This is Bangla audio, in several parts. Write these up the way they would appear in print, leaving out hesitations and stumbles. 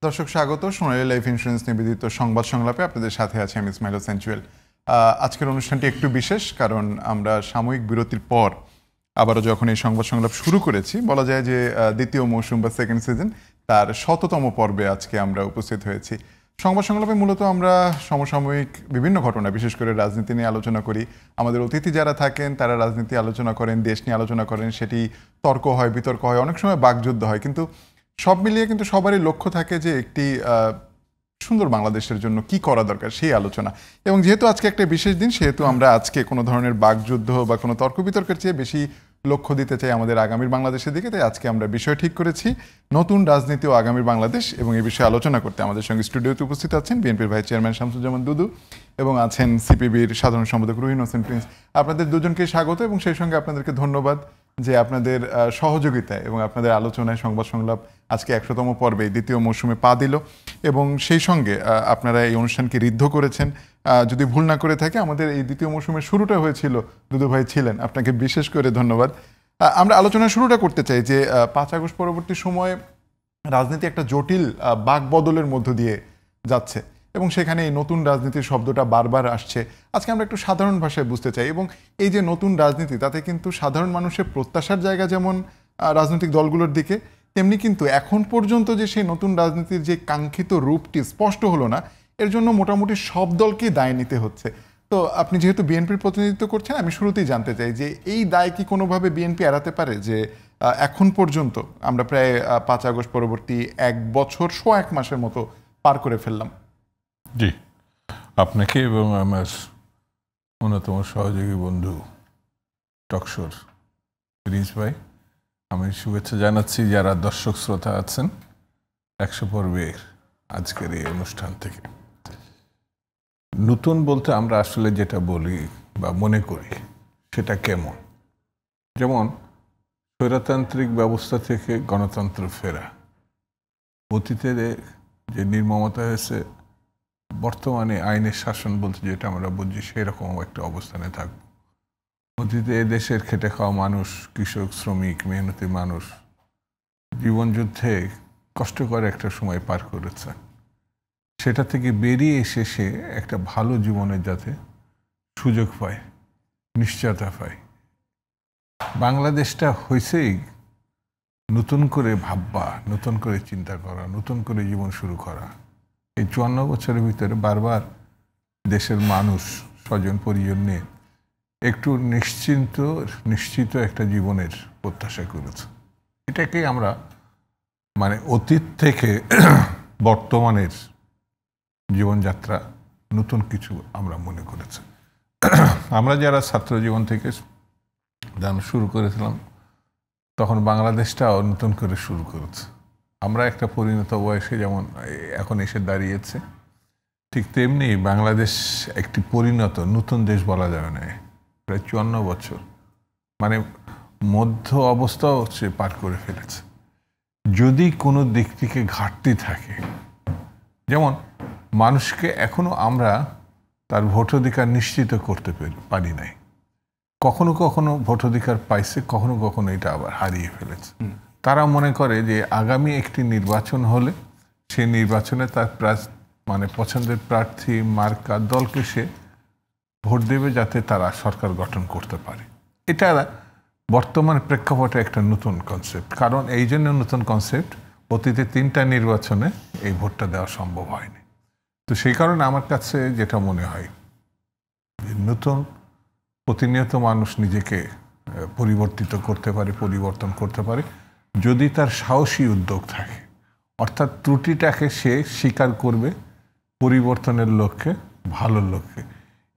দর্শক স্বাগত সোনালী লাইফ ইন্স্যুরেন্স নিবেদিত সংবাদ সংলাপে আপনাদের সাথে আছে আমি ইসমাইল হোসেন জুয়েল। আজকের অনুষ্ঠানটি একটু বিশেষ, কারণ আমরা সাময়িক বিরতির পর আবারও যখন এই সংবাদ সংলাপ শুরু করেছি, বলা যায় যে দ্বিতীয় মৌসুম বা সেকেন্ড সিজন তার ১০০তম পর্বে আজকে আমরা উপস্থিত হয়েছি। সংবাদ সংলাপে মূলত আমরা সমসাময়িক বিভিন্ন ঘটনা, বিশেষ করে রাজনীতি নিয়ে আলোচনা করি। আমাদের অতিথি যারা থাকেন তারা রাজনীতি আলোচনা করেন, দেশ নিয়ে আলোচনা করেন, সেটি তর্ক হয়, বিতর্ক হয়, অনেক সময় বাকযুদ্ধ হয়, কিন্তু সব মিলিয়ে কিন্তু সবারই লক্ষ্য থাকে যে একটি সুন্দর বাংলাদেশের জন্য কি করা দরকার সেই আলোচনা। এবং যেহেতু আজকে একটা বিশেষ দিন, সেহেতু আমরা আজকে কোনো ধরনের বাকযুদ্ধ বা কোনো তর্ক বিতর্কের চেয়ে বেশি লক্ষ্য দিতে চাই আমাদের আগামীর বাংলাদেশের দিকে। তাই আজকে আমরা বিষয় ঠিক করেছি নতুন রাজনীতি ও আগামীর বাংলাদেশ, এবং এই বিষয়ে আলোচনা করতে আমাদের সঙ্গে স্টুডিওতে উপস্থিত আছেন বিএনপির ভাইস চেয়ারম্যান শামসুজ্জামান দুদু এবং আছেন সিপিবির সাধারণ সম্পাদক রুহিন হোসেন প্রিন্স। আপনাদের দুজনকে স্বাগত এবং সেই সঙ্গে আপনাদেরকে ধন্যবাদ যে আপনাদের সহযোগিতায় এবং আপনাদের আলোচনায় সংবাদ সংলাপ আজকে ১০০তম পর্বে দ্বিতীয় মৌসুমে পা দিল, এবং সেই সঙ্গে আপনারা এই অনুষ্ঠানকে ঋদ্ধ করেছেন। যদি ভুল না করে থাকে, আমাদের এই দ্বিতীয় মৌসুমের শুরুটা হয়েছিল দুদু ভাই ছিলেন, আপনাকে বিশেষ করে ধন্যবাদ। আমরা আলোচনার শুরুটা করতে চাই যে ৫ আগস্ট পরবর্তী সময়ে রাজনীতি একটা জটিল বাকবদলের মধ্য দিয়ে যাচ্ছে, এবং সেখানে এই নতুন রাজনীতির শব্দটা বারবার আসছে। আজকে আমরা একটু সাধারণ ভাষায় বুঝতে চাই, এবং এই যে নতুন রাজনীতি, তাতে কিন্তু সাধারণ মানুষের প্রত্যাশার জায়গা যেমন রাজনৈতিক দলগুলোর দিকে, তেমনি কিন্তু এখন পর্যন্ত যে সেই নতুন রাজনীতির যে কাঙ্ক্ষিত রূপটি স্পষ্ট হলো না, এর জন্য মোটামুটি সব দলকেই দায় নিতে হচ্ছে। তো আপনি যেহেতু বিএনপির প্রতিনিধিত্ব করছেন, আমি শুরুতেই জানতে চাই যে এই দায় কি কোনোভাবে বিএনপি এড়াতে পারে যে এখন পর্যন্ত আমরা প্রায় ৫ আগস্ট পরবর্তী ১ বছর ১ মাসের মতো পার করে ফেললাম? জি, আপনাকে এবং আমার অন্যতম সহযোগী বন্ধু টকশোর প্রিন্স ভাই আমি শুভেচ্ছা জানাচ্ছি, যারা দর্শক শ্রোতা আছেন ১০০ পর্বের আজকের এই অনুষ্ঠান থেকে। নতুন বলতে আমরা আসলে যেটা বলি বা মনে করি সেটা কেমন, যেমন স্বৈরতান্ত্রিক ব্যবস্থা থেকে গণতন্ত্র ফেরা, অতীতের যে নির্মমতা হয়েছে, বর্তমানে আইনের শাসন বলতে যেটা আমরা বুঝি সেরকম একটা অবস্থানে থাকব। অতীতে দেশের খেটে খাওয়া মানুষ, কৃষক, শ্রমিক, মেহনতি মানুষ জীবনযুদ্ধে কষ্টকর একটা সময় পার করেছে। সেটা থেকে বেরিয়ে এসে সে একটা ভালো জীবনের যাতে সুযোগ পায়, নিশ্চয়তা পায়। বাংলাদেশটা হয়েছেই নতুন করে ভাববা, নতুন করে চিন্তা করা, নতুন করে জীবন শুরু করা। এই ৫৪ বছরের ভিতরে বারবার দেশের মানুষ স্বজন পরিজন নিয়ে একটু নিশ্চিত একটা জীবনের প্রত্যাশা করেছে। এটাকে আমরা মানে অতীত থেকে বর্তমানের জীবনযাত্রা নতুন কিছু আমরা মনে করেছি। আমরা যারা ছাত্র জীবন থেকে শুরু করেছিলাম, তখন বাংলাদেশটাও নতুন করে শুরু করেছে। আমরা একটা পরিণত বয়সে যেমন এখন এসে দাঁড়িয়েছে, ঠিক তেমনি বাংলাদেশ একটি পরিণত নতুন দেশ বলা যাবে না। প্রায় ৫৪ বছর মানে মধ্য অবস্থাও সে পার করে ফেলেছে। যদি কোনো দিক থেকে ঘাটতি থাকে, যেমন মানুষকে এখনো আমরা তার ভোটাধিকার নিশ্চিত করতে পারি নাই, কখনো কখনো ভোটাধিকার পাইছে, কখনো কখনো এটা আবার হারিয়ে ফেলেছে। তারা মনে করে যে আগামী একটি নির্বাচন হলে সেই নির্বাচনে তার মানে পছন্দের প্রার্থী, মার্কা, দলকে সে ভোট দেবে যাতে তারা সরকার গঠন করতে পারে। এটা বর্তমান প্রেক্ষাপটে একটা নতুন কনসেপ্ট। কারণ এই জন্য নতুন কনসেপ্ট, অতীতে ৩টা নির্বাচনে এই ভোটটা দেওয়া সম্ভব হয়নি। তো সেই কারণে আমার কাছে যেটা মনে হয় যে নতুন প্রতিনিয়ত মানুষ নিজেকে পরিবর্তন করতে পারে যদি তার সাহসী উদ্যোগ থাকে। অর্থাৎ ত্রুটিটাকে সে স্বীকার করবে পরিবর্তনের লক্ষ্যে, ভালোর লক্ষ্যে।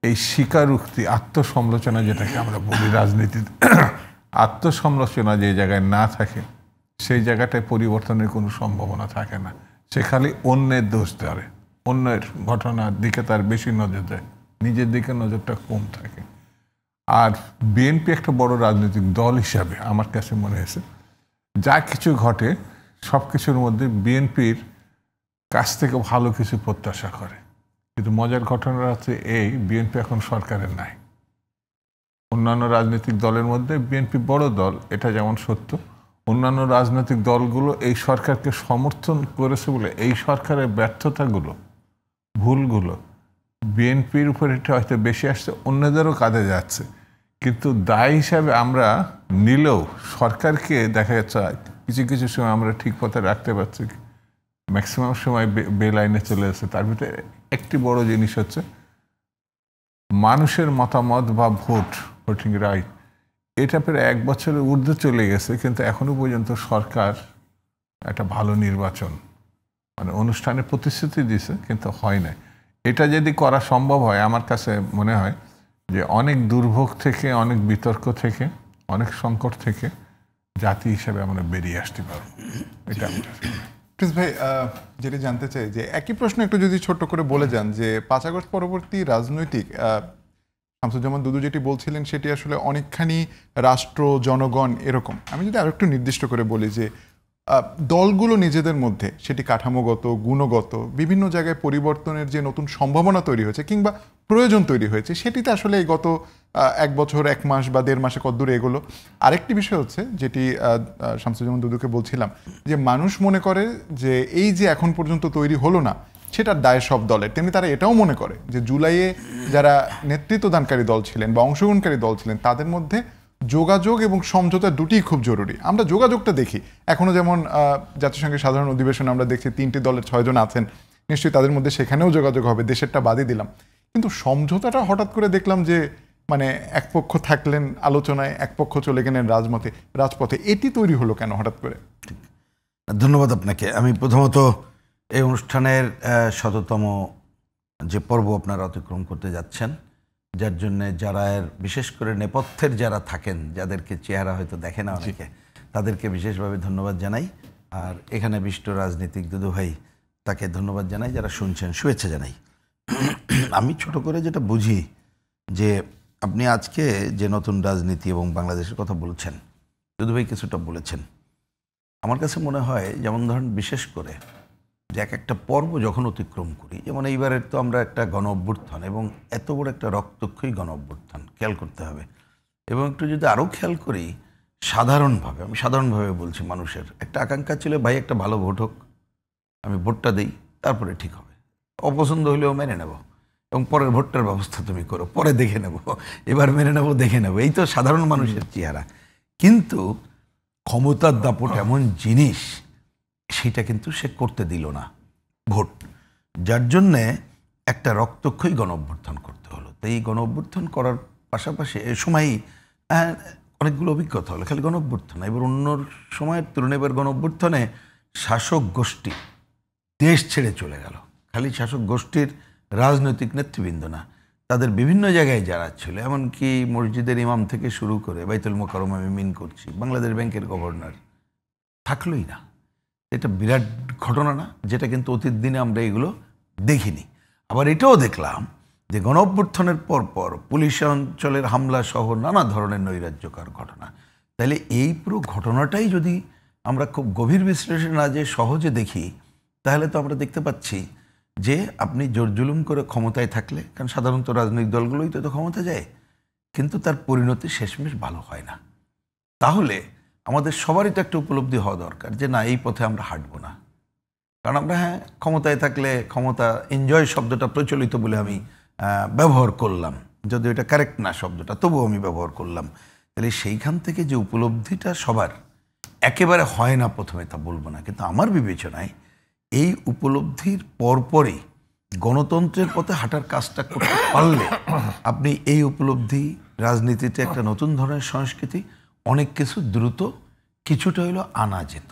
এই স্বীকারোক্তি, আত্মসমালোচনা যেটাকে আমরা বলি রাজনীতিতে, আত্মসমালোচনা যে জায়গায় না থাকে সেই জায়গাটায় পরিবর্তনের কোনো সম্ভাবনা থাকে না। সে খালি অন্যের দোষ ধরে, অন্যের ঘটনার দিকে তার বেশি নজর দেয়, নিজের দিকে নজরটা কম থাকে। আর বিএনপি একটা বড় রাজনৈতিক দল হিসাবে আমার কাছে মনে হয়েছে যা কিছু ঘটে সব কিছুর মধ্যে বিএনপির কাছ থেকে ভালো কিছু প্রত্যাশা করে। কিন্তু মজার ঘটনা হচ্ছে এই, বিএনপি এখন সরকারের নাই। অন্যান্য রাজনৈতিক দলের মধ্যে বিএনপি বড় দল, এটা যেমন সত্য, অন্যান্য রাজনৈতিক দলগুলো এই সরকারকে সমর্থন করেছে বলে এই সরকারের ব্যর্থতাগুলো, ভুলগুলো বিএনপির উপর এটা হয়তো বেশি আসছে, অন্যদেরও কাঁধে যাচ্ছে। কিন্তু দায় হিসাবে আমরা নিলেও সরকারকে দেখা যাচ্ছে কিছু কিছু সময় আমরা ঠিক পথে রাখতে পারছি, ম্যাক্সিমাম সময় বেলাইনে চলে যাচ্ছে। তার ভিতরে একটি বড় জিনিস হচ্ছে মানুষের মতামত বা ভোটিং রাইট, এটা প্রায় 1 বছরের ঊর্ধ্বে চলে গেছে, কিন্তু এখনো পর্যন্ত সরকার একটা ভালো নির্বাচন মানে অনুষ্ঠানে প্রতিশ্রুতি দিছে কিন্তু হয় না। এটা যদি করা সম্ভব হয়, আমার কাছে মনে হয় যে অনেক দুর্ভোগ থেকে, অনেক বিতর্ক থেকে, অনেক সংকট থেকে জাতি হিসেবে আমরা বেরিয়ে আসতে পারবো। এটা প্রিন্স ভাই, যেটি জানতে চাই যে একই প্রশ্ন একটু যদি ছোট্ট করে বলে যান যে 5 আগস্ট পরবর্তী রাজনৈতিক, শামসুজ্জামান দুদু যেটি বলছিলেন সেটি আসলে অনেকখানি রাষ্ট্র, জনগণ এরকম। আমি যদি আরেকটু নির্দিষ্ট করে বলি যে দলগুলো নিজেদের মধ্যে সেটি কাঠামোগত, গুণগত বিভিন্ন জায়গায় পরিবর্তনের যে নতুন সম্ভাবনা তৈরি হয়েছে কিংবা প্রয়োজন তৈরি হয়েছে, সেটিতে আসলে এই গত 1 বছর 1 মাস বা 1.5 মাসে কতদূর এগোলো। আরেকটি বিষয় হচ্ছে যেটি শামসুজ্জামান দুদুকে বলছিলাম, যে মানুষ মনে করে যে এই যে এখন পর্যন্ত তৈরি হলো না সেটার দায় সব দলের, তেমনি তারা এটাও মনে করে যে জুলাইয়ে যারা নেতৃত্বদানকারী দল ছিলেন বা অংশগ্রহণকারী দল ছিলেন তাদের মধ্যে যোগাযোগ এবং সমঝোতা দুটিই খুব জরুরি। আমরা যোগাযোগটা দেখি এখনো, যেমন জাতিসংঘের সাধারণ অধিবেশনে আমরা দেখছি 3টি দলের 6 জন আছেন, নিশ্চয়ই তাদের মধ্যে সেখানেও যোগাযোগ হবে, দেশেরটা বাদই দিলাম। কিন্তু সমঝোতাটা হঠাৎ করে দেখলাম যে মানে এক পক্ষ থাকলেন আলোচনায়, এক পক্ষ চলে গেলেন রাজপথে। এটি তৈরি হলো কেন হঠাৎ করে? ধন্যবাদ আপনাকে। আমি প্রথমত এই অনুষ্ঠানের 100তম যে পর্ব আপনারা অতিক্রম করতে যাচ্ছেন, যার জন্য যারা বিশেষ করে নেপথ্যের যারা থাকেন, যাদেরকে চেহারা হয়তো দেখে না অনেকে, তাদেরকে বিশেষভাবে ধন্যবাদ জানাই। আর এখানে বিশিষ্ট রাজনীতিক দুদু ভাই, তাকে ধন্যবাদ জানাই। যারা শুনছেন, শুভেচ্ছা জানাই। আমি ছোট করে যেটা বুঝি যে আপনি আজকে যে নতুন রাজনীতি এবং বাংলাদেশের কথা বলছেন, দুদু ভাই কিছুটা বলেছেন। আমার কাছে মনে হয় যেমন ধরেন বিশেষ করে যে একটা পর্ব যখন অতিক্রম করি, যেমন এইবারের তো আমরা একটা গণ অভ্যুত্থান এবং এত বড় একটা রক্তক্ষয়ী গণ অভ্যুত্থান খেয়াল করতে হবে। এবং একটু যদি আরও খেয়াল করি সাধারণভাবে, আমি সাধারণভাবে বলছি, মানুষের একটা আকাঙ্ক্ষা ছিল ভাই একটা ভালো ভোট হোক, আমি ভোটটা দিই, তারপরে ঠিক হবে, অপছন্দ হলেও মেনে নেব এবং পরের ভোটটার ব্যবস্থা তুমি করো, পরে দেখে নেব, এবার মেনে নেব, দেখে নেব, এই তো সাধারণ মানুষের চেহারা। কিন্তু ক্ষমতার দাপট এমন জিনিস, সেটা কিন্তু সে করতে দিল না ভোট, যার জন্যে একটা রক্তক্ষয়ী গণ অভ্যুত্থান করতে হলো। তো এই গণ অভ্যুত্থান করার পাশাপাশি এই সময়ই অনেকগুলো অভিজ্ঞতা হলো, খালি গণ অভ্যুত্থান। এবার অন্য সময়ের তুলনায় এবার গণ অভ্যুত্থানে শাসক গোষ্ঠী দেশ ছেড়ে চলে গেল। খালি শাসক গোষ্ঠীর রাজনৈতিক নেতৃবৃন্দ না, তাদের বিভিন্ন জায়গায় যারা ছিল, এমনকি মসজিদের ইমাম থেকে শুরু করে বাইতুল মোকাররম, আমি মিন করছি, বাংলাদেশ ব্যাংকের গভর্নর থাকলোই না। এটা বিরাট ঘটনা না, যেটা কিন্তু অতীত দিনে আমরা এগুলো দেখিনি। আবার এটাও দেখলাম যে গণ অভ্যুত্থানের পরপর পুলিশ অঞ্চলের হামলা সহ নানা ধরনের নৈরাজ্যকর ঘটনা। তাহলে এই পুরো ঘটনাটাই যদি আমরা খুব গভীর বিশ্লেষণ না যে সহজে দেখি, তাহলে তো আমরা দেখতে পাচ্ছি যে আপনি জোর জুলুম করে ক্ষমতায় থাকলে, কারণ সাধারণত রাজনৈতিক দলগুলোই তো ক্ষমতা যায়, কিন্তু তার পরিণতি শেষমেশ ভালো হয় না। তাহলে আমাদের সবারই তো একটা উপলব্ধি হওয়া দরকার যে না, এই পথে আমরা হাঁটবো না। কারণ আমরা ক্ষমতায় থাকলে, ক্ষমতা এনজয় শব্দটা প্রচলিত বলে আমি ব্যবহার করলাম, যদিও এটা কারেক্ট না শব্দটা, তবুও আমি ব্যবহার করলাম। তাহলে সেইখান থেকে যে উপলব্ধিটা সবার একেবারে হয় না প্রথমে, তা বলবো না, কিন্তু আমার বিবেচনায় এই উপলব্ধির পরপরই গণতন্ত্রের পথে হাঁটার কাজটা করতে পারলে আপনি এই উপলব্ধি, রাজনীতিতে একটা নতুন ধরনের সংস্কৃতি, অনেক কিছু দ্রুত কিছুটা হইলো আনা যেত।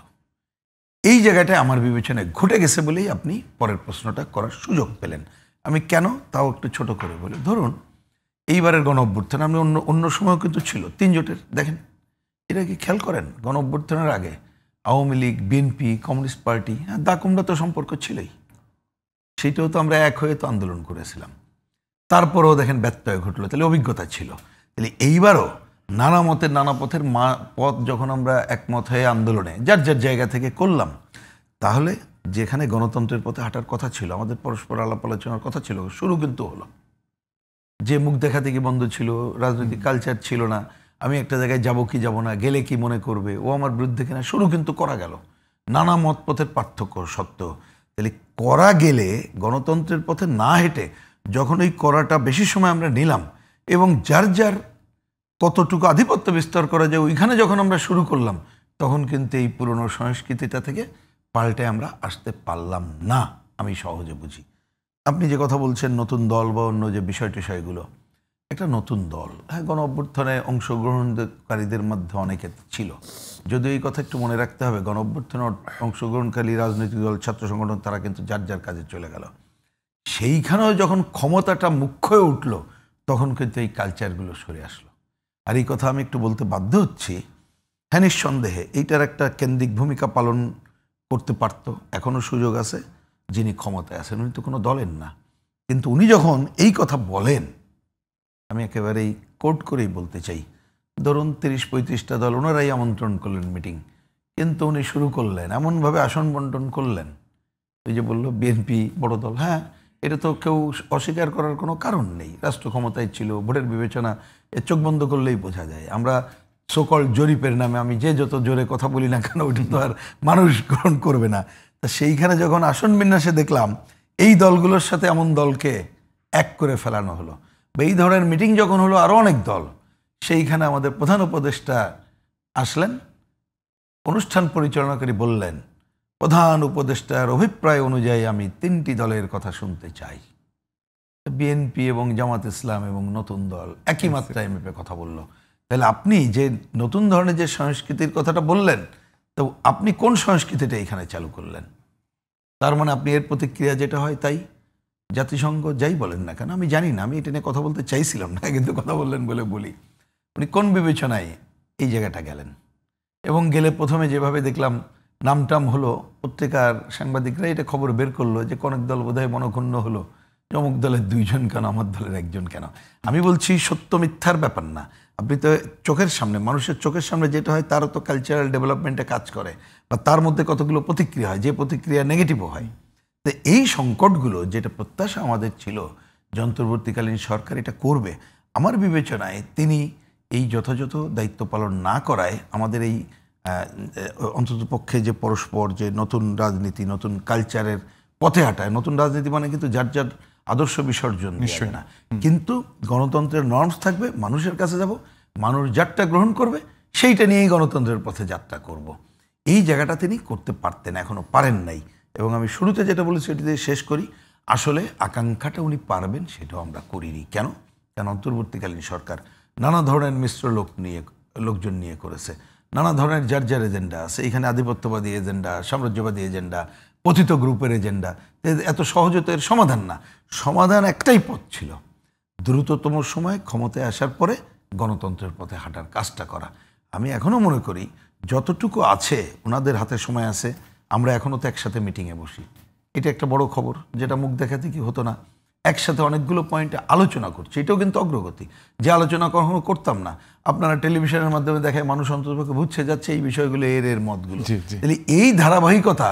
এই জায়গাটায় আমার বিবেচনায় ঘটে গেছে বলেই আপনি পরের প্রশ্নটা করার সুযোগ পেলেন। আমি কেন, তাও একটু ছোট করে বলি। ধরুন এইবারের গণ অভ্যুত্থান, আমি অন্য সময়ও কিন্তু ছিল 3 জোটের, দেখেন এটা কি খেয়াল করেন, গণ অভ্যুত্থানের আগে Awami League, BNP, communist party, দাকুমরা তো সম্পর্ক ছিলই, সেইটাও তো আমরা এক হয়ে তো আন্দোলন করেছিলাম, তারপরেও দেখেন ব্যত্যয় ঘটলো। তাহলে অভিজ্ঞতা ছিল। তাহলে এইবারও নানা মতের নানা পথের পথ যখন আমরা একমত হয়ে আন্দোলনে যার যার জায়গা থেকে করলাম, তাহলে যেখানে গণতন্ত্রের পথে হাঁটার কথা ছিল, আমাদের পরস্পর আলাপ আলোচনার কথা ছিল, শুরু কিন্তু হলো। যে মুখ দেখা দেখি বন্ধ ছিল, রাজনৈতিক কালচার ছিল না, আমি একটা জায়গায় যাব কি যাব না, গেলে কি মনে করবে, ও আমার বিরুদ্ধে কিনা, শুরু কিন্তু করা গেল নানা মত পথের পার্থক্য সত্ত্বেও। তাহলে করা গেলে গণতন্ত্রের পথে না হেঁটে যখন ওই করাটা বেশি সময় আমরা নিলাম এবং যার যার কতটুকু আধিপত্য বিস্তার করা যায় ওইখানে যখন আমরা শুরু করলাম, তখন কিন্তু এই পুরনো সংস্কৃতিটা থেকে পাল্টে আমরা আসতে পারলাম না, আমি সহজে বুঝি। আপনি যে কথা বলছেন নতুন দল বা অন্য যে বিষয় টিষয়গুলো, একটা নতুন দল, হ্যাঁ, গণ অভ্যুত্থানে অংশগ্রহণকারীদের মধ্যে অনেকে ছিল, যদিও এই কথা একটু মনে রাখতে হবে, গণ অভ্যুত্থানে অংশগ্রহণকারী রাজনৈতিক দল, ছাত্র সংগঠন, তারা কিন্তু যার যার কাজে চলে গেল। সেইখানেও যখন ক্ষমতাটা মুখ্য হয়ে উঠলো, তখন কিন্তু এই কালচারগুলো সরে আসলো। আর এই কথা আমি একটু বলতে বাধ্য হচ্ছি, হ্যাঁ, নিঃসন্দেহে এইটার একটা কেন্দ্রিক ভূমিকা পালন করতে পারতো, এখনও সুযোগ আছে। যিনি ক্ষমতায় আছেন উনি তো কোনো দলের না, কিন্তু উনি যখন এই কথা বলেন, আমি একেবারেই কোট করেই বলতে চাই, ধরুন 30-35টা দল ওনারাই আমন্ত্রণ করলেন মিটিং, কিন্তু উনি শুরু করলেন এমনভাবে আসন বন্টন করলেন, ওই যে বললো বিএনপি বড় দল, হ্যাঁ, এটা তো কেউ অস্বীকার করার কোনো কারণ নেই, রাষ্ট্র ক্ষমতায় ছিল, ভোটের বিবেচনা, এর চোখ বন্ধ করলেই বোঝা যায়। আমরা সকল জরিপের নামে আমি যে যত জোরে কথা বলি না কেন, ওইটা তো আর মানুষ গ্রহণ করবে না। তা সেইখানে যখন আসন বিন্যাসে দেখলাম এই দলগুলোর সাথে এমন দলকে এক করে ফেলানো হলো, বা এই ধরনের মিটিং যখন হলো আরও অনেক দল, সেইখানে আমাদের প্রধান উপদেষ্টা আসলেন, অনুষ্ঠান পরিচালনাকারী বললেন, প্রধান উপদেষ্টার অভিপ্রায় অনুযায়ী আমি 3টি দলের কথা শুনতে চাই। বিএনপি এবং জামাত ইসলাম এবং নতুন দল একই মাত্রায় মেপে কথা বলল। তাহলে আপনি যে নতুন ধরনের যে সংস্কৃতির কথাটা বললেন, তো আপনি কোন সংস্কৃতিটা এখানে চালু করলেন? তার মানে আপনি এর প্রতিক্রিয়া যেটা হয় তাই, জাতিসংঘ যাই বলেন না কেন, আমি জানি না, আমি এটা নিয়ে কথা বলতে চাইছিলাম না, কিন্তু কথা বললেন বলে বলি, উনি কোন বিবেচনায় এই জায়গাটা গেলেন? এবং গেলে প্রথমে যেভাবে দেখলাম নামটাম হলো, পত্রিকার সাংবাদিকরা এটা খবর বের করলো যে কনেক দল বোধহয় মনক্ষুণ্ণ হলো, অমুক দলের 2 জন কেন, আমার দলের 1 জন কেন। আমি বলছি সত্য মিথ্যার ব্যাপার না, আপনি তো চোখের সামনে, মানুষের চোখের সামনে যেটা হয় তারও তো কালচারাল ডেভেলপমেন্টে কাজ করে, বা তার মধ্যে কতগুলো প্রতিক্রিয়া হয়, যে প্রতিক্রিয়া নেগেটিভও হয়। তো এই সংকটগুলো যেটা প্রত্যাশা আমাদের ছিল যে অন্তর্বর্তীকালীন সরকার এটা করবে, আমার বিবেচনায় তিনি এই যথাযথ দায়িত্ব পালন না করায় আমাদের এই অন্ততপক্ষে যে পরস্পর যে নতুন রাজনীতি, নতুন কালচারের পথে হাঁটায়, নতুন রাজনীতি মানে কিন্তু যার যার আদর্শ বিসর্জন নিশ্চয় না, কিন্তু গণতন্ত্রের নর্মস থাকবে, মানুষের কাছে যাব, মানুষ যাত্রা গ্রহণ করবে, সেইটা নিয়েই গণতন্ত্রের পথে যাত্রা করব। এই জায়গাটা তিনি করতে পারতেন, এখনও পারেন নাই। এবং আমি শুরুতে যেটা বলেছি সেটি দিয়ে শেষ করি, আসলে আকাঙ্ক্ষাটা উনি পারবেন সেটাও আমরা করিনি। কেন? কারণ অন্তর্বর্তীকালীন সরকার নানা ধরনের মিশ্র লোকজন নিয়ে করেছে, নানা ধরনের যার যার এজেন্ডা আছে, এখানে আধিপত্যবাদী এজেন্ডা, সাম্রাজ্যবাদী এজেন্ডা, পতিত গ্রুপের এজেন্ডা, এত সহজে তো এর সমাধান না। সমাধান একটাই পথ ছিল, দ্রুততম সময়ে ক্ষমতায় আসার পরে গণতন্ত্রের পথে হাঁটার কাজটা করা। আমি এখনও মনে করি যতটুকু আছে ওনাদের হাতে সময় আছে, আমরা এখনও তো একসাথে মিটিংয়ে বসি, এটা একটা বড় খবর, যেটা মুখ দেখাতে কি হতো না, একসাথে অনেকগুলো পয়েন্টে আলোচনা করছি, এটাও কিন্তু অগ্রগতি। যে আলোচনা কখনো করতাম না, আপনারা টেলিভিশনের মাধ্যমে দেখায় মানুষ অন্ততপক্ষে বুঝছে যাচ্ছে এই বিষয়গুলো, এর মতগুলো। তাহলে এই ধারাবাহিকতা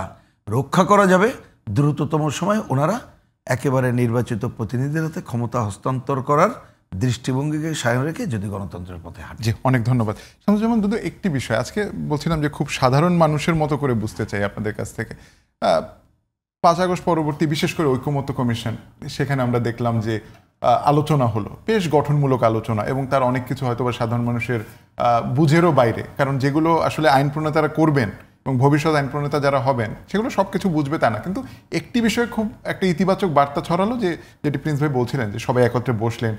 রক্ষা করা যাবে দ্রুততম সময় ওনারা একেবারে নির্বাচিত প্রতিনিধির হাতে ক্ষমতা হস্তান্তর করার দৃষ্টিভঙ্গিকে সামনে রেখে যদি গণতন্ত্রের পথে হাঁটে। জি, অনেক ধন্যবাদ। যেমন দুটো একটি বিষয় আজকে বলছিলাম যে খুব সাধারণ মানুষের মতো করে বুঝতে চাই আপনাদের কাছ থেকে। 5 আগস্ট পরবর্তী বিশেষ করে ঐকমত্য কমিশন, সেখানে আমরা দেখলাম যে আলোচনা হলো, বেশ গঠনমূলক আলোচনা, এবং তার অনেক কিছু হয়তো বা সাধারণ মানুষের বুঝেরও বাইরে, কারণ যেগুলো আসলে আইন প্রণেতারা করবেন এবং ভবিষ্যৎ আইন প্রণেতা যারা হবেন সেগুলো সব কিছু বুঝবে তা না, কিন্তু একটি বিষয়ে খুব একটা ইতিবাচক বার্তা ছড়ালো, যে যেটি প্রিন্স ভাই বলছিলেন যে সবাই একত্রে বসলেন,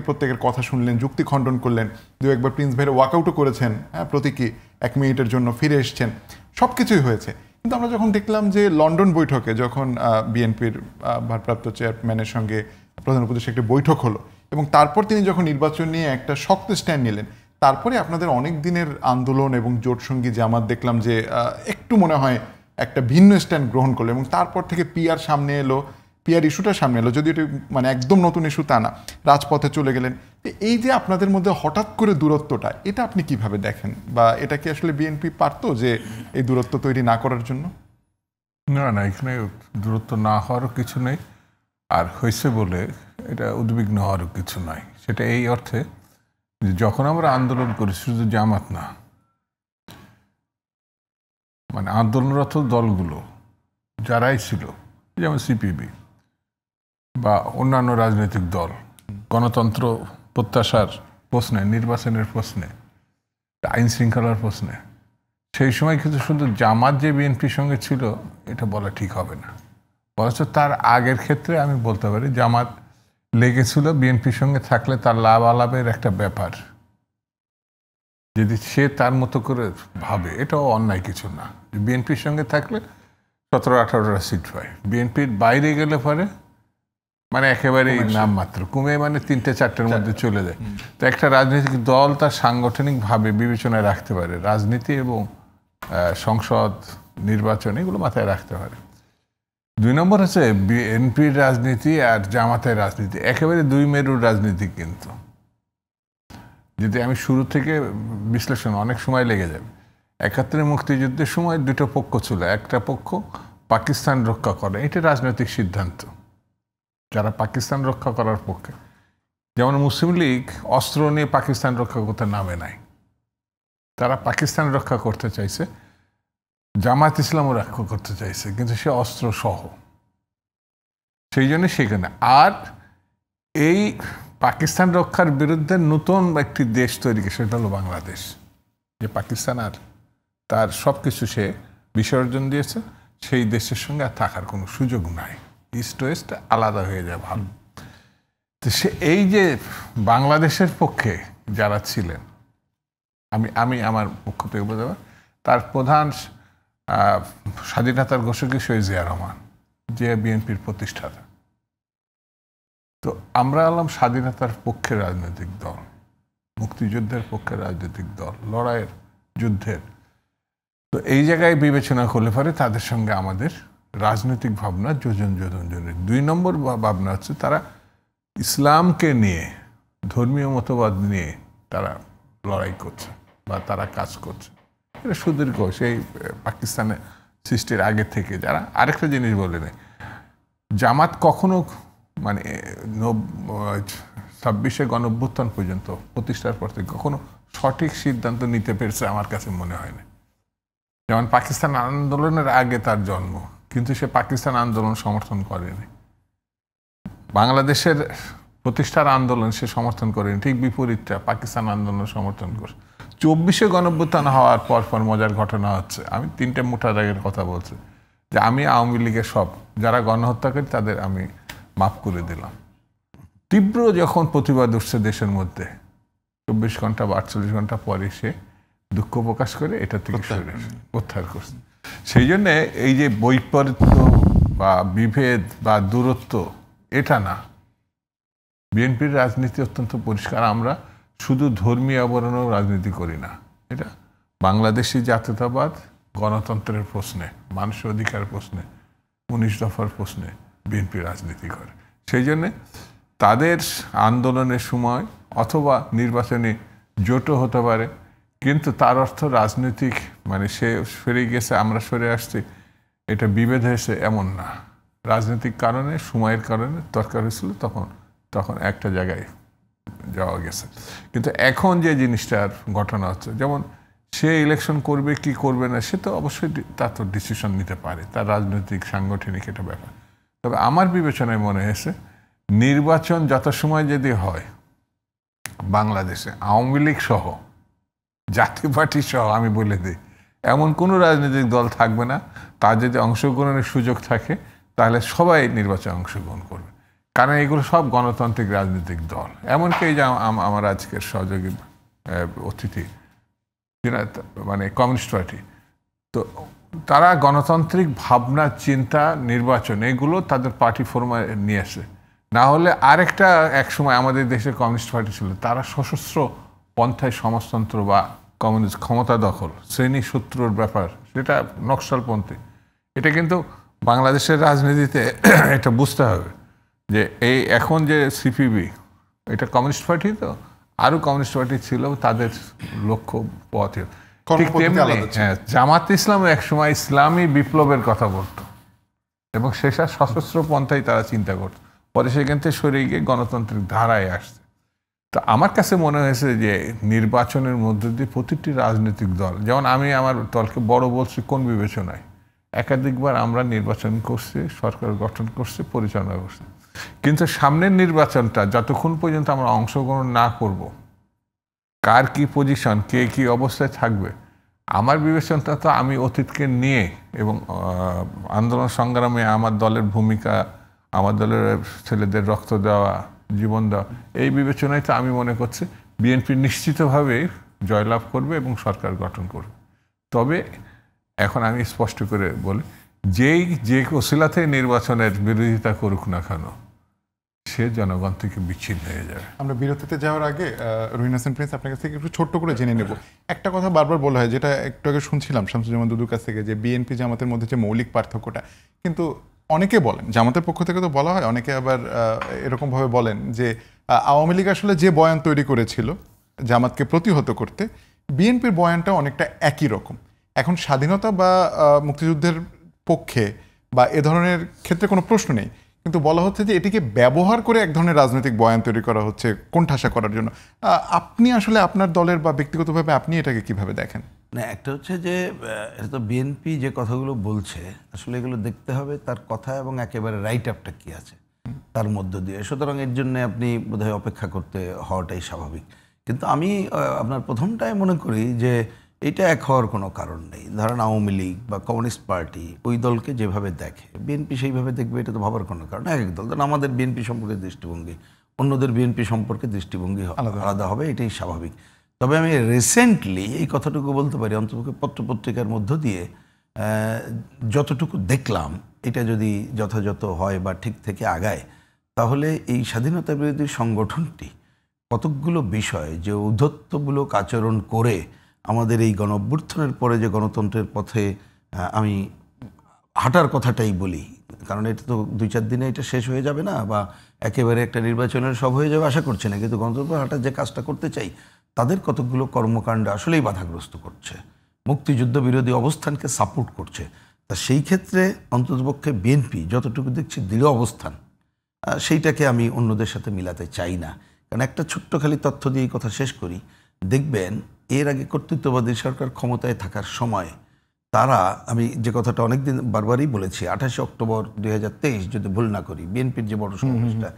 প্রত্যেকের কথা শুনলেন, যুক্তি খণ্ডন করলেন, 2-1বার প্রিন্স ভাইয়ের ওয়াকআউটও করেছেন, হ্যাঁ, প্রতীকী 1 মিনিটের জন্য ফিরে এসছেন, সব কিছুই হয়েছে। কিন্তু আমরা যখন দেখলাম যে লন্ডন বৈঠকে যখন বিএনপির ভারপ্রাপ্ত চেয়ারম্যানের সঙ্গে প্রধান উপদেষ্টা একটি বৈঠক হলো, এবং তারপর তিনি যখন নির্বাচন নিয়ে একটা শক্ত স্ট্যান্ড নিলেন, তারপরে আপনাদের অনেক দিনের আন্দোলন এবং জোটসঙ্গী জামাত দেখলাম যে একটু মনে হয় একটা ভিন্ন স্ট্যান্ড গ্রহণ করলো, এবং তারপর থেকে পিআর সামনে এলো, পিআর ইস্যুটা সামনে এলো, যদি এটি মানে একদম নতুন ইস্যু তা না, রাজপথে চলে গেলেন। এই যে আপনাদের মধ্যে হঠাৎ করে দূরত্বটা, এটা আপনি কিভাবে দেখেন, বা এটা কি আসলে বিএনপি পারতো যে এই দূরত্ব তৈরি না করার জন্য? না, এখানে দূরত্ব না হওয়ারও কিছু নেই, আর হয়েছে বলে এটা উদ্বিগ্ন হওয়ারও কিছু নয়। সেটা এই অর্থে যে যখন আমরা আন্দোলন করি, শুধু জামাত না, মানে আন্দোলনরত দলগুলো যারাই ছিল, যেমন সিপিবি বা অন্যান্য রাজনৈতিক দল, গণতন্ত্র প্রত্যাশার প্রশ্নে, নির্বাচনের প্রশ্নে, আইন শৃঙ্খলার প্রশ্নে, সেই সময় কিন্তু শুধু জামাত যে বিএনপির সঙ্গে ছিল এটা বলা ঠিক হবে না। বরঞ্চ তার আগের ক্ষেত্রে আমি বলতে পারি জামাত লেগেছিল বিএনপির সঙ্গে থাকলে তার লাভ আলাপের একটা ব্যাপার, যদি সে তার মতো করে ভাবে, এটাও অন্যায় কিছু না। বিএনপির সঙ্গে থাকলে 17-18টা সিট পায়, বিএনপির বাইরে গেলে পরে মানে একেবারেই নামমাত্র কমে, মানে 3-4টের মধ্যে চলে যায়। তো একটা রাজনৈতিক দল তার সাংগঠনিকভাবে বিবেচনায় রাখতে পারে, রাজনীতি এবং সংসদ নির্বাচন এগুলো মাথায় রাখতে পারে। 2 নম্বর হচ্ছে বিএনপির রাজনীতি আর জামাতের রাজনীতি একেবারে 2 মেরুর রাজনীতি। কিন্তু যদি আমি শুরু থেকে বিশ্লেষণ, অনেক সময় লেগে যাবে। 71 মুক্তিযুদ্ধের সময় 2টো পক্ষ ছিল, একটা পক্ষ পাকিস্তান রক্ষা করে, এটা রাজনৈতিক সিদ্ধান্ত, যারা পাকিস্তান রক্ষা করার পক্ষে। যেমন মুসলিম লীগ অস্ত্র নিয়ে পাকিস্তান রক্ষা করতে নামে নাই, তারা পাকিস্তান রক্ষা করতে চাইছে, জামাত ইসলামও রক্ষা করতে চাইছে, কিন্তু সে অস্ত্র সহ, সেই জন্য সেখানে। আর এই পাকিস্তান রক্ষার বিরুদ্ধে নতুন একটি দেশ তৈরি, সেটা হলো বাংলাদেশ, যে পাকিস্তান আর তার সব কিছু সে বিসর্জন দিয়েছে, সেই দেশের সঙ্গে আর থাকার কোনো সুযোগ নাই, ইস্ট ওয়েস্ট আলাদা হয়ে যায় ভালো। তো সে এই যে বাংলাদেশের পক্ষে যারা ছিলেন, আমি আমার পক্ষ থেকে বলতে পারি, তার প্রধান স্বাধীনতার ঘোষক শহীদ জিয়া রহমান, যে বিএনপির প্রতিষ্ঠাতা। তো আমরা হলাম স্বাধীনতার পক্ষের রাজনৈতিক দল, মুক্তিযুদ্ধের পক্ষের রাজনৈতিক দল, লড়াইয়ের, যুদ্ধের। তো এই জায়গায় বিবেচনা করলে পরে তাদের সঙ্গে আমাদের রাজনৈতিক ভাবনা যোজন যোজন জনের। 2 নম্বর ভাবনা হচ্ছে তারা ইসলামকে নিয়ে, ধর্মীয় মতবাদ নিয়ে তারা লড়াই করছে বা তারা কাজ করছে। এটা সুদীর্ঘ, সেই পাকিস্তানে সৃষ্টির আগে থেকে। যারা আরেকটা জিনিস বলে নেই, জামাত কখনো মানে 26শে গণঅভ্যুত্থান পর্যন্ত প্রতিষ্ঠার পর থেকে কখনো সঠিক সিদ্ধান্ত নিতে পেরেছে আমার কাছে মনে হয় না। যেমন পাকিস্তান আন্দোলনের আগে তার জন্ম, কিন্তু সে পাকিস্তান আন্দোলন সমর্থন করেনি, বাংলাদেশের প্রতিষ্ঠার আন্দোলন সে সমর্থন করেনি, ঠিক বিপরীতটা পাকিস্তান আন্দোলন সমর্থন করে। 24শে গণঅভ্যুত্থান হওয়ার পর মজার ঘটনা হচ্ছে, আমি 3টে মোটার আগের কথা বলছি, যে আমি আওয়ামী লীগের সব যারা গণহত্যাকারী তাদের আমি মাফ করে দিলাম। তীব্র যখন প্রতিবাদ উঠছে দেশের মধ্যে, 24 ঘন্টা বা 48 ঘন্টা পরে সে দুঃখ প্রকাশ করে এটা থেকে প্রত্যাহার করছে। সেই জন্যে এই যে বৈপরীত্য বা বিভেদ বা দূরত্ব, এটা না, বিএনপির রাজনীতি অত্যন্ত পরিষ্কার। আমরা শুধু ধর্মীয় আবরণেও রাজনীতি করি না, এটা বাংলাদেশি জাতীয়তাবাদ, গণতন্ত্রের প্রশ্নে, মানুষের অধিকার প্রশ্নে, 19 দফার প্রশ্নে বিএনপি রাজনীতি করে। সেই জন্যে তাদের আন্দোলনের সময় অথবা নির্বাচনে জোটও হতে পারে, কিন্তু তার অর্থ রাজনৈতিক মানে সে সরে গেছে, আমরা সরে আসছি, এটা বিভেদ হয়েছে এমন না। রাজনৈতিক কারণে, সময়ের কারণে দরকার হয়েছিল, তখন একটা জায়গায় যাওয়া গেছে। কিন্তু এখন যে জিনিসটার ঘটনা হচ্ছে, যেমন সে ইলেকশন করবে কি করবে না, সে তো অবশ্যই তার তো ডিসিশন নিতে পারে, তার রাজনৈতিক সাংগঠনিক এটা ব্যাপার। তবে আমার বিবেচনায় মনে হয়েছে নির্বাচন যত সময় যদি হয়, বাংলাদেশে আওয়ামী লীগ সহ, জাতীয় পার্টি সহ, আমি বলে দিই, এমন কোনো রাজনৈতিক দল থাকবে না, তার যদি অংশগ্রহণের সুযোগ থাকে তাহলে সবাই নির্বাচনে অংশগ্রহণ করবে। কারণ এগুলো সব গণতান্ত্রিক রাজনৈতিক দল। এমনকি এই যে আমার আজকের সহযোগী অতিথি, মানে কমিউনিস্ট পার্টি, তো তারা গণতান্ত্রিক ভাবনা, চিন্তা, নির্বাচন এগুলো তাদের পার্টি ফর্মে নিয়ে আসে। না হলে আরেকটা এক সময় আমাদের দেশে কমিউনিস্ট পার্টি ছিল, তারা সশস্ত্র পন্থায় সমাজতন্ত্র বা কমিউনিস্ট ক্ষমতা দখল, শ্রেণী সূত্রর ব্যাপার, সেটা নকশালপন্থী। এটা কিন্তু বাংলাদেশের রাজনীতিতে এটা বুঝতে হবে যে এই এখন যে সিপিবি, এটা কমিউনিস্ট পার্টি, তো আরও কমিউনিস্ট পার্টি ছিল, তাদের লক্ষ্য পথ ঠিক তেমনি। হ্যাঁ, জামাত ইসলাম একসময় ইসলামী বিপ্লবের কথা বলতো এবং শেষা সশস্ত্র পন্থায় তারা চিন্তা করত, পরে সেখান থেকে সরে গিয়ে গণতান্ত্রিক ধারায় আসছে। তো আমার কাছে মনে হয়েছে যে নির্বাচনের মধ্যে দিয়ে প্রতিটি রাজনৈতিক দল, যেমন আমি আমার দলকে বড় বলছি কোন বিবেচনায়, একাধিকবার আমরা নির্বাচন করছি, সরকার গঠন করছি, পরিচালনা করছি, কিন্তু সামনের নির্বাচনটা যতক্ষণ পর্যন্ত আমরা অংশগ্রহণ না করব, কার কি পজিশন, কে কি অবস্থায় থাকবে, আমার বিবেচনাটা তো আমি অতীতকে নিয়ে এবং আন্দোলন সংগ্রামে আমার দলের ভূমিকা, আমার দলের ছেলেদের রক্ত দেওয়া, জীবন দেওয়া, এই বিবেচনায় তো আমি মনে করছি বিএনপি নিশ্চিতভাবে জয়লাভ করবে এবং সরকার গঠন করবে। তবে এখন আমি স্পষ্ট করে বলি, যে ওসিলাতে নির্বাচনের বিরোধিতা করুক না কেন, সে জনগণ থেকে বিচ্ছিন্ন হয়ে যাবে। আমরা বিরতিতে যাওয়ার আগে রহিন হাসান প্রিন্স আপনার কাছ থেকে একটু ছোট্ট করে জেনে নেব। একটা কথা বারবার বলা হয়, যেটা একটু আগে শুনছিলাম শামসুজ্জামান দুদুর কাছ থেকে, যে বিএনপি জামাতের মধ্যে যে মৌলিক পার্থক্যটা, কিন্তু অনেকে বলেন, জামাতের পক্ষ থেকে তো বলা হয়, অনেকে আবার এরকমভাবে বলেন যে আওয়ামী লীগ আসলে যে বয়ান তৈরি করেছিল জামাতকে প্রতিহত করতে, বিএনপির বয়ানটা অনেকটা একই রকম। এখন স্বাধীনতা বা মুক্তিযুদ্ধের পক্ষে বা এ ধরনের ক্ষেত্রে কোনো প্রশ্ন নেই, কিন্তু বলা হচ্ছে যে এটিকে ব্যবহার করে এক ধরনের রাজনৈতিক বয়ান তৈরি করা হচ্ছে কোণঠাসা করার জন্য। আপনি আসলে আপনার দলের বা ব্যক্তিগতভাবে আপনি এটাকে কিভাবে দেখেন? না, একটা হচ্ছে যে এটা তো বিএনপি যে কথাগুলো বলছে, আসলে এগুলো দেখতে হবে তার কথা এবং একেবারে রাইট আপটা কি আছে তার মধ্য দিয়ে। সুতরাং এর জন্য আপনি বোধহয় অপেক্ষা করতে হওয়াটাই স্বাভাবিক। কিন্তু আমি আপনার প্রথমটাই মনে করি যে এটা এক হওয়ার কোনো কারণ নেই। ধরেন আওয়ামী লীগ বা কমিউনিস্ট পার্টি ওই দলকে যেভাবে দেখে, বিএনপি সেইভাবে দেখবে, এটা তো ভাবার কোনো কারণ। এক এক দল, ধরেন আমাদের বিএনপি সম্পর্কে দৃষ্টিভঙ্গি, অন্যদের বিএনপি সম্পর্কে দৃষ্টিভঙ্গি আলাদা হবে, এটাই স্বাভাবিক। তবে আমি রিসেন্টলি এই কথাটুকু বলতে পারি, অন্ততপক্ষে পত্রপত্রিকার মধ্য দিয়ে যতটুকু দেখলাম, এটা যদি যথাযথ হয় বা ঠিক থেকে আগায়, তাহলে এই স্বাধীনতা বিরোধী সংগঠনটি কতকগুলো বিষয় যে ঔদ্ধত্যমূলক আচরণ করে আমাদের এই গণ অভ্যুত্থানের পরে যে গণতন্ত্রের পথে আমি হাঁটার কথাটাই বলি, কারণ এটা তো 2-4 দিনে এটা শেষ হয়ে যাবে না, বা একেবারে একটা নির্বাচনের সব হয়ে যাবে আশা করছি না, কিন্তু গণতন্ত্র হাঁটার যে কাজটা করতে চাই, তাদের কতকগুলো কর্মকাণ্ড আসলেই বাধাগ্রস্ত করছে, মুক্তিযুদ্ধ বিরোধী অবস্থানকে সাপোর্ট করছে। তা সেই ক্ষেত্রে অন্ততপক্ষে বিএনপি যতটুকু দেখছি দৃঢ় অবস্থান, সেইটাকে আমি অন্যদের সাথে মিলাতে চাই না। কারণ একটা ছোট্ট খালি তথ্য দিয়ে কথা শেষ করি, দেখবেন এর আগে কর্তৃত্ববাদী সরকার ক্ষমতায় থাকার সময় তারা, আমি যে কথাটা অনেকদিন বারবারই বলেছি, 28 অক্টোবর 2023 যদি ভুল না করি, বিএনপির যে বড় সমাবেশটা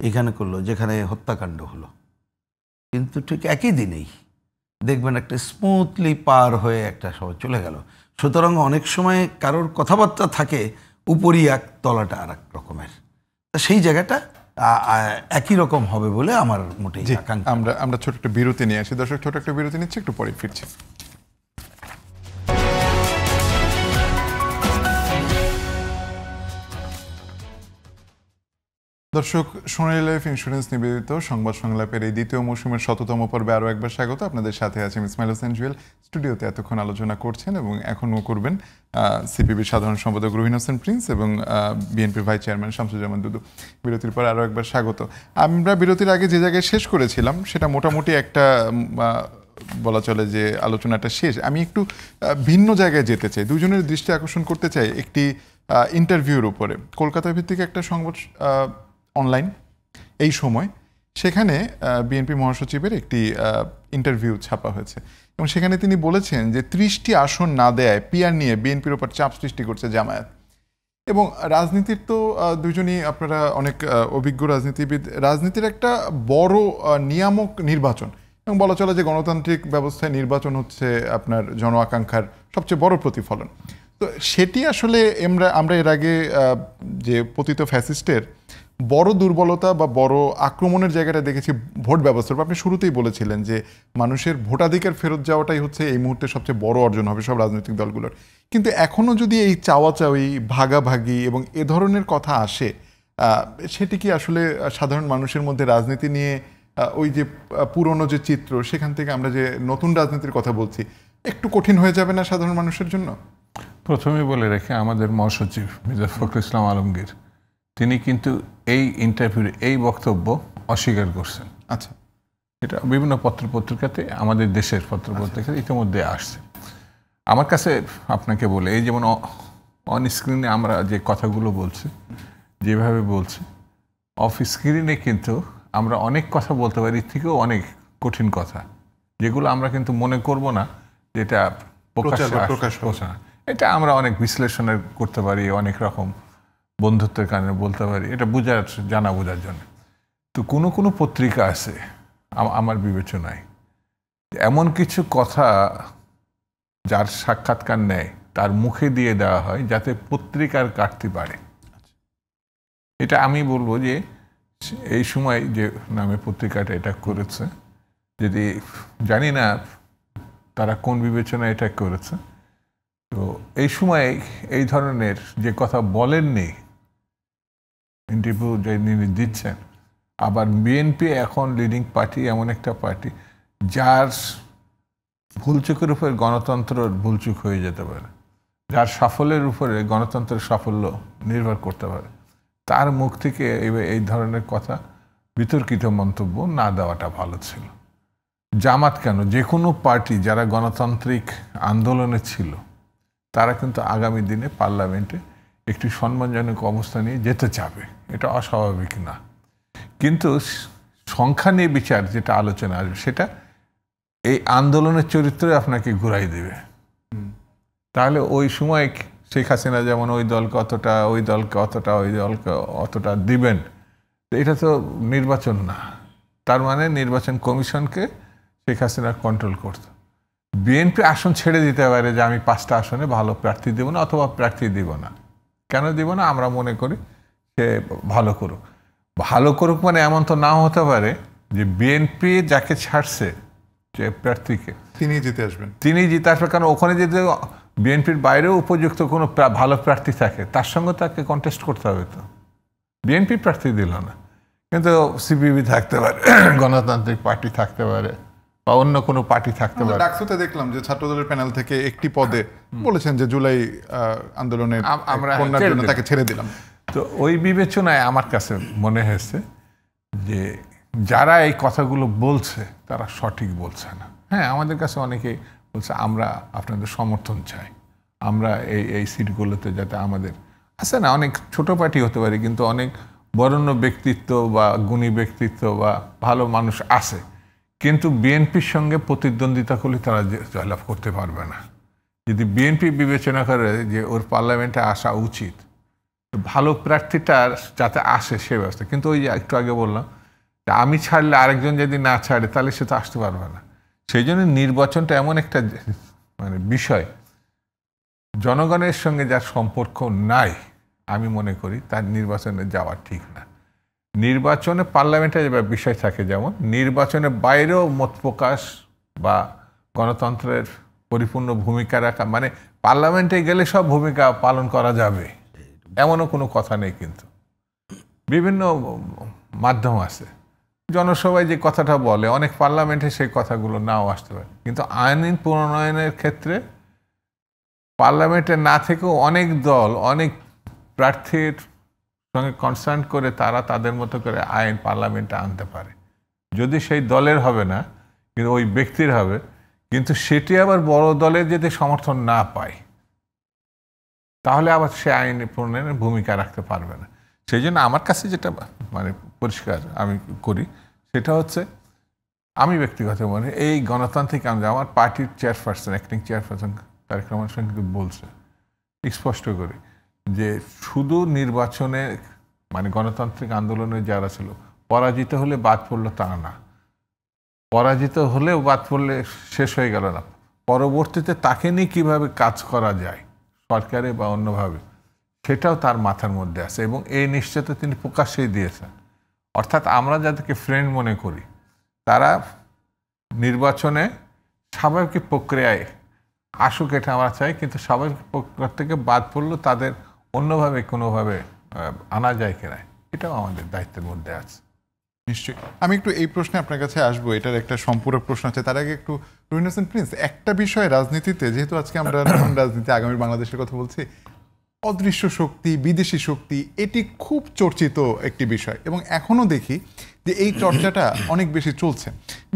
এখানে করলো, যেখানে হত্যাকাণ্ড হলো, কিন্তু ঠিক একই দিনেই দেখবেন একটা স্মুথলি পার হয়ে একটা সবাই চলে গেল। সুতরাং অনেক সময় কারোর কথাবার্তা থাকে উপরই এক, তলাটা আর এক রকমের, তা সেই জায়গাটা একই রকম হবে বলে আমার মোটেই আকাঙ্ক্ষা। আমরা ছোট একটা বিরতি নিয়ে আসি। দর্শক, ছোট একটা বিরতি নিচ্ছি, একটু পরে ফিরছি। দর্শক, সোনালী লাইফ ইন্স্যুরেন্স নিবেদিত সংবাদ সংলাপের এই দ্বিতীয় মৌসুমের 100তম পর্বে আরও একবার স্বাগত। আপনাদের সাথে আছে ইসমাইল হোসেন জুয়েল। স্টুডিওতে এতক্ষণ আলোচনা করছেন এবং এখনও করবেন সিপিবির সাধারণ সম্পাদক রহিন হাসান প্রিন্স এবং বিএনপির ভাইস চেয়ারম্যান শামসুজ্জামান দুদু। বিরতির পর আরও একবার স্বাগত। আমরা বিরতির আগে যে জায়গায় শেষ করেছিলাম, সেটা মোটামুটি একটা বলা চলে যে আলোচনাটা শেষ। আমি একটু ভিন্ন জায়গায় যেতে চাই, দুজনের দৃষ্টি আকর্ষণ করতে চাই একটি ইন্টারভিউর উপরে। কলকাতা ভিত্তিক একটা সংবাদ অনলাইন এই সময়, সেখানে বিএনপি মহাসচিবের একটি ইন্টারভিউ ছাপা হয়েছে এবং সেখানে তিনি বলেছেন যে 30টি আসন না দেয় পিআর নিয়ে বিএনপির উপর চাপ সৃষ্টি করছে জামায়াত। এবং রাজনীতির তো দুজনই আপনারা অনেক অভিজ্ঞ রাজনীতিবিদ, রাজনীতির একটা বড় নিয়ামক নির্বাচন, এবং বলা চলে যে গণতান্ত্রিক ব্যবস্থায় নির্বাচন হচ্ছে আপনার জন আকাঙ্ক্ষার সবচেয়ে বড় প্রতিফলন। তো সেটি আসলে আমরা এর আগে যে পতিত ফ্যাসিস্টের বড় দুর্বলতা বা বড় আক্রমণের জায়গাটা দেখেছি ভোট ব্যবস্থার। আপনি শুরুতেই বলেছিলেন যে মানুষের ভোটাধিকার ফেরত যাওয়াটাই হচ্ছে এই মুহূর্তে সবচেয়ে বড় অর্জন হবে সব রাজনৈতিক দলগুলোর। কিন্তু এখনও যদি এই চাওয়াচাওয়ি, ভাগাভাগি এবং এ ধরনের কথা আসে, সেটি কি আসলে সাধারণ মানুষের মধ্যে রাজনীতি নিয়ে ওই যে পুরনো যে চিত্র, সেখান থেকে আমরা যে নতুন রাজনীতির কথা বলছি, একটু কঠিন হয়ে যাবে না সাধারণ মানুষের জন্য? প্রথমেই বলে রেখে, আমাদের মহাসচিব মির্জা ফখরুল ইসলাম আলমগীর তিনি কিন্তু এই ইন্টারভিউর এই বক্তব্য অস্বীকার করছেন। আচ্ছা, এটা বিভিন্ন পত্রপত্রিকাতে, আমাদের দেশের পত্রপত্রিকাতে ইতিমধ্যে আসছে। আমার কাছে আপনাকে বলে, এই যেমন অন স্ক্রিনে আমরা যে কথাগুলো বলছি, যেভাবে বলছি, অফ স্ক্রিনে কিন্তু আমরা অনেক কথা বলতে পারি, এর থেকেও অনেক কঠিন কথা, যেগুলো আমরা কিন্তু মনে করব না যেটা প্রকাশ। এটা আমরা অনেক বিশ্লেষণের করতে পারি, অনেক রকম বন্ধুত্বের কারণে বলতে পারি, এটা জানা বোঝার জন্য। তো কোনো কোনো পত্রিকা আছে আমার বিবেচনায় এমন কিছু কথা যার সাক্ষাৎকার নেয় তার মুখে দিয়ে দেওয়া হয় যাতে পত্রিকার কাটতি বাড়ে। এটা আমি বলবো যে এই সময় যে নামে পত্রিকাটা এটা করেছে, যদি জানি না তারা কোন বিবেচনায় এটা করেছে, তো এই সময় এই ধরনের যে কথা বলেননি ইন্টারভিউ যে দিচ্ছেন, আবার বিএনপি এখন লিডিং পার্টি, এমন একটা পার্টি যার ভুলচুকের উপরে গণতন্ত্র ভুলচুক হয়ে যেতে পারে, যার সাফল্যের উপরে গণতন্ত্রের সাফল্য নির্ভর করতে পারে, তার মুখ থেকে এই ধরনের কথা, বিতর্কিত মন্তব্য না দেওয়াটা ভালো ছিল। জামাত কেন, যে কোনো পার্টি যারা গণতান্ত্রিক আন্দোলনে ছিল তারা কিন্তু আগামী দিনে পার্লামেন্টে একটি সম্মানজনক অবস্থা নিয়ে যেতে চাবে, এটা অস্বাভাবিক না। কিন্তু সংখ্যা নিয়ে বিচার যেটা আলোচনা আসবে সেটা এই আন্দোলনের চরিত্রে আপনাকে ঘুরাই দেবে। তাহলে ওই সময় শেখ হাসিনা যেমন ওই দলকে অতটা, ওই দলকে অতটা, ওই দলকে অতটা দিবেন, এটা তো নির্বাচন না। তার মানে নির্বাচন কমিশনকে শেখ হাসিনা কন্ট্রোল করত। বিএনপি আসন ছেড়ে দিতে পারে যে আমি 5টা আসনে ভালো প্রার্থী দেব না, অথবা প্রার্থী দিব না। কেন দিব না? আমরা মনে করি সে ভালো করুক। ভালো করুক মানে এমন তো নাও হতে পারে যে বিএনপি যাকে ছাড়ছে যে প্রার্থীকে তিনি জিতে আসবেন, কারণ ওখানে যদি বিএনপির বাইরেও উপযুক্ত কোনো ভালো প্রার্থী থাকে তার সঙ্গে তাকে কন্টেস্ট করতে হবে। তো বিএনপি প্রার্থী দিল না, কিন্তু সিপিবি থাকতে পারে, গণতান্ত্রিক পার্টি থাকতে পারে, বা অন্য কোনো পার্টি থাকতে পারে। ডাকসুতে দেখলাম যে ছাত্রদলের প্যানেল থেকে একটি পদে বলেছেন যে জুলাই আন্দোলনের আমরা তাকে ছেড়ে দিলাম। তো ওই বিবেচনায় আমার কাছে মনে হয়েছে যে যারা এই কথাগুলো বলছে তারা সঠিক বলছে না। হ্যাঁ, আমাদের কাছে অনেকে বলছে আমরা আপনাদের সমর্থন চাই, আমরা এই সিটগুলোতে যাতে আমাদের আছে না, অনেক ছোট পার্টি হতে পারে কিন্তু অনেক বরেণ্য ব্যক্তিত্ব বা গুণী ব্যক্তিত্ব বা ভালো মানুষ আছে, কিন্তু বিএনপির সঙ্গে প্রতিদ্বন্দ্বিতা করলে তারা জয়লাভ করতে পারবে না। যদি বিএনপি বিবেচনা করে যে ওর পার্লামেন্টে আসা উচিত, ভালো প্রার্থীটার যাতে আসে সে ব্যবস্থা। কিন্তু ওই যে একটু আগে বললাম আমি ছাড়লে আরেকজন যদি না ছাড়ে তাহলে সে তো আসতে পারবে না। সেই জন্য নির্বাচনটা এমন একটা মানে বিষয়, জনগণের সঙ্গে যার সম্পর্ক নাই আমি মনে করি তার নির্বাচনে যাওয়া ঠিক না। নির্বাচনে পার্লামেন্টে যে বিষয় থাকে, যেমন নির্বাচনের বাইরেও মত প্রকাশ বা গণতন্ত্রের পরিপূর্ণ ভূমিকা রাখা, মানে পার্লামেন্টে গেলে সব ভূমিকা পালন করা যাবে এমনও কোনো কথা নেই। কিন্তু বিভিন্ন মাধ্যম আছে, জনসভায় যে কথাটা বলে অনেক পার্লামেন্টে সেই কথাগুলো নাও আসতে পারে। কিন্তু আইন প্রণয়নের ক্ষেত্রে পার্লামেন্টে না থেকেও অনেক দল অনেক প্রার্থীর সঙ্গে কনসার্ন করে তারা তাদের মতো করে আইন পার্লামেন্টে আনতে পারে। যদি সেই দলের হবে না, কিন্তু ওই ব্যক্তির হবে, কিন্তু সেটি আবার বড় দলের যদি সমর্থন না পায় তাহলে আবার সে আইন প্রণয়নের ভূমিকা রাখতে পারবে না। সেই জন্য আমার কাছে যেটা মানে পরিষ্কার আমি করি সেটা হচ্ছে, আমি ব্যক্তিগত মনে এই গণতান্ত্রিক আমার পার্টির chairperson, acting chairperson Tarique Rahman কিন্তু বলছে স্পষ্ট করে যে শুধু নির্বাচনে মানে গণতান্ত্রিক আন্দোলনে যারা ছিল পরাজিত হলে বাদ পড়লো তা না, পরাজিত হলেও বাদ পড়লে শেষ হয়ে গেল না, পরবর্তীতে তাকে নিয়ে কীভাবে কাজ করা যায় সরকারে বা অন্যভাবে সেটাও তার মাথার মধ্যে আছে, এবং এই নিশ্চয়তা তিনি প্রকাশ্যেই দিয়েছেন। অর্থাৎ আমরা যাদেরকে ফ্রেন্ড মনে করি তারা নির্বাচনে স্বাভাবিক প্রক্রিয়ায় আসুক, এটা আমরা চাই, কিন্তু স্বাভাবিক প্রক্রিয়া থেকে বাদ পড়লেও তাদের অন্যভাবে কোনোভাবে আনা যায় কিনা এটাও আমাদের দায়িত্বের মধ্যে আছে। নিশ্চয়ই। আমি একটু এই প্রশ্নে আপনার কাছে আসবো, এটার একটা সম্পূরক প্রশ্ন আছে। তার আগে একটু রুহিন হোসেন প্রিন্স, একটা বিষয় রাজনীতিতে, যেহেতু আজকে আমরা নতুন রাজনীতি আগামী বাংলাদেশের কথা বলছি, অদৃশ্য শক্তি, বিদেশি শক্তি, এটি খুব চর্চিত একটি বিষয় এবং এখনও দেখি যে এই চর্চাটা অনেক বেশি চলছে।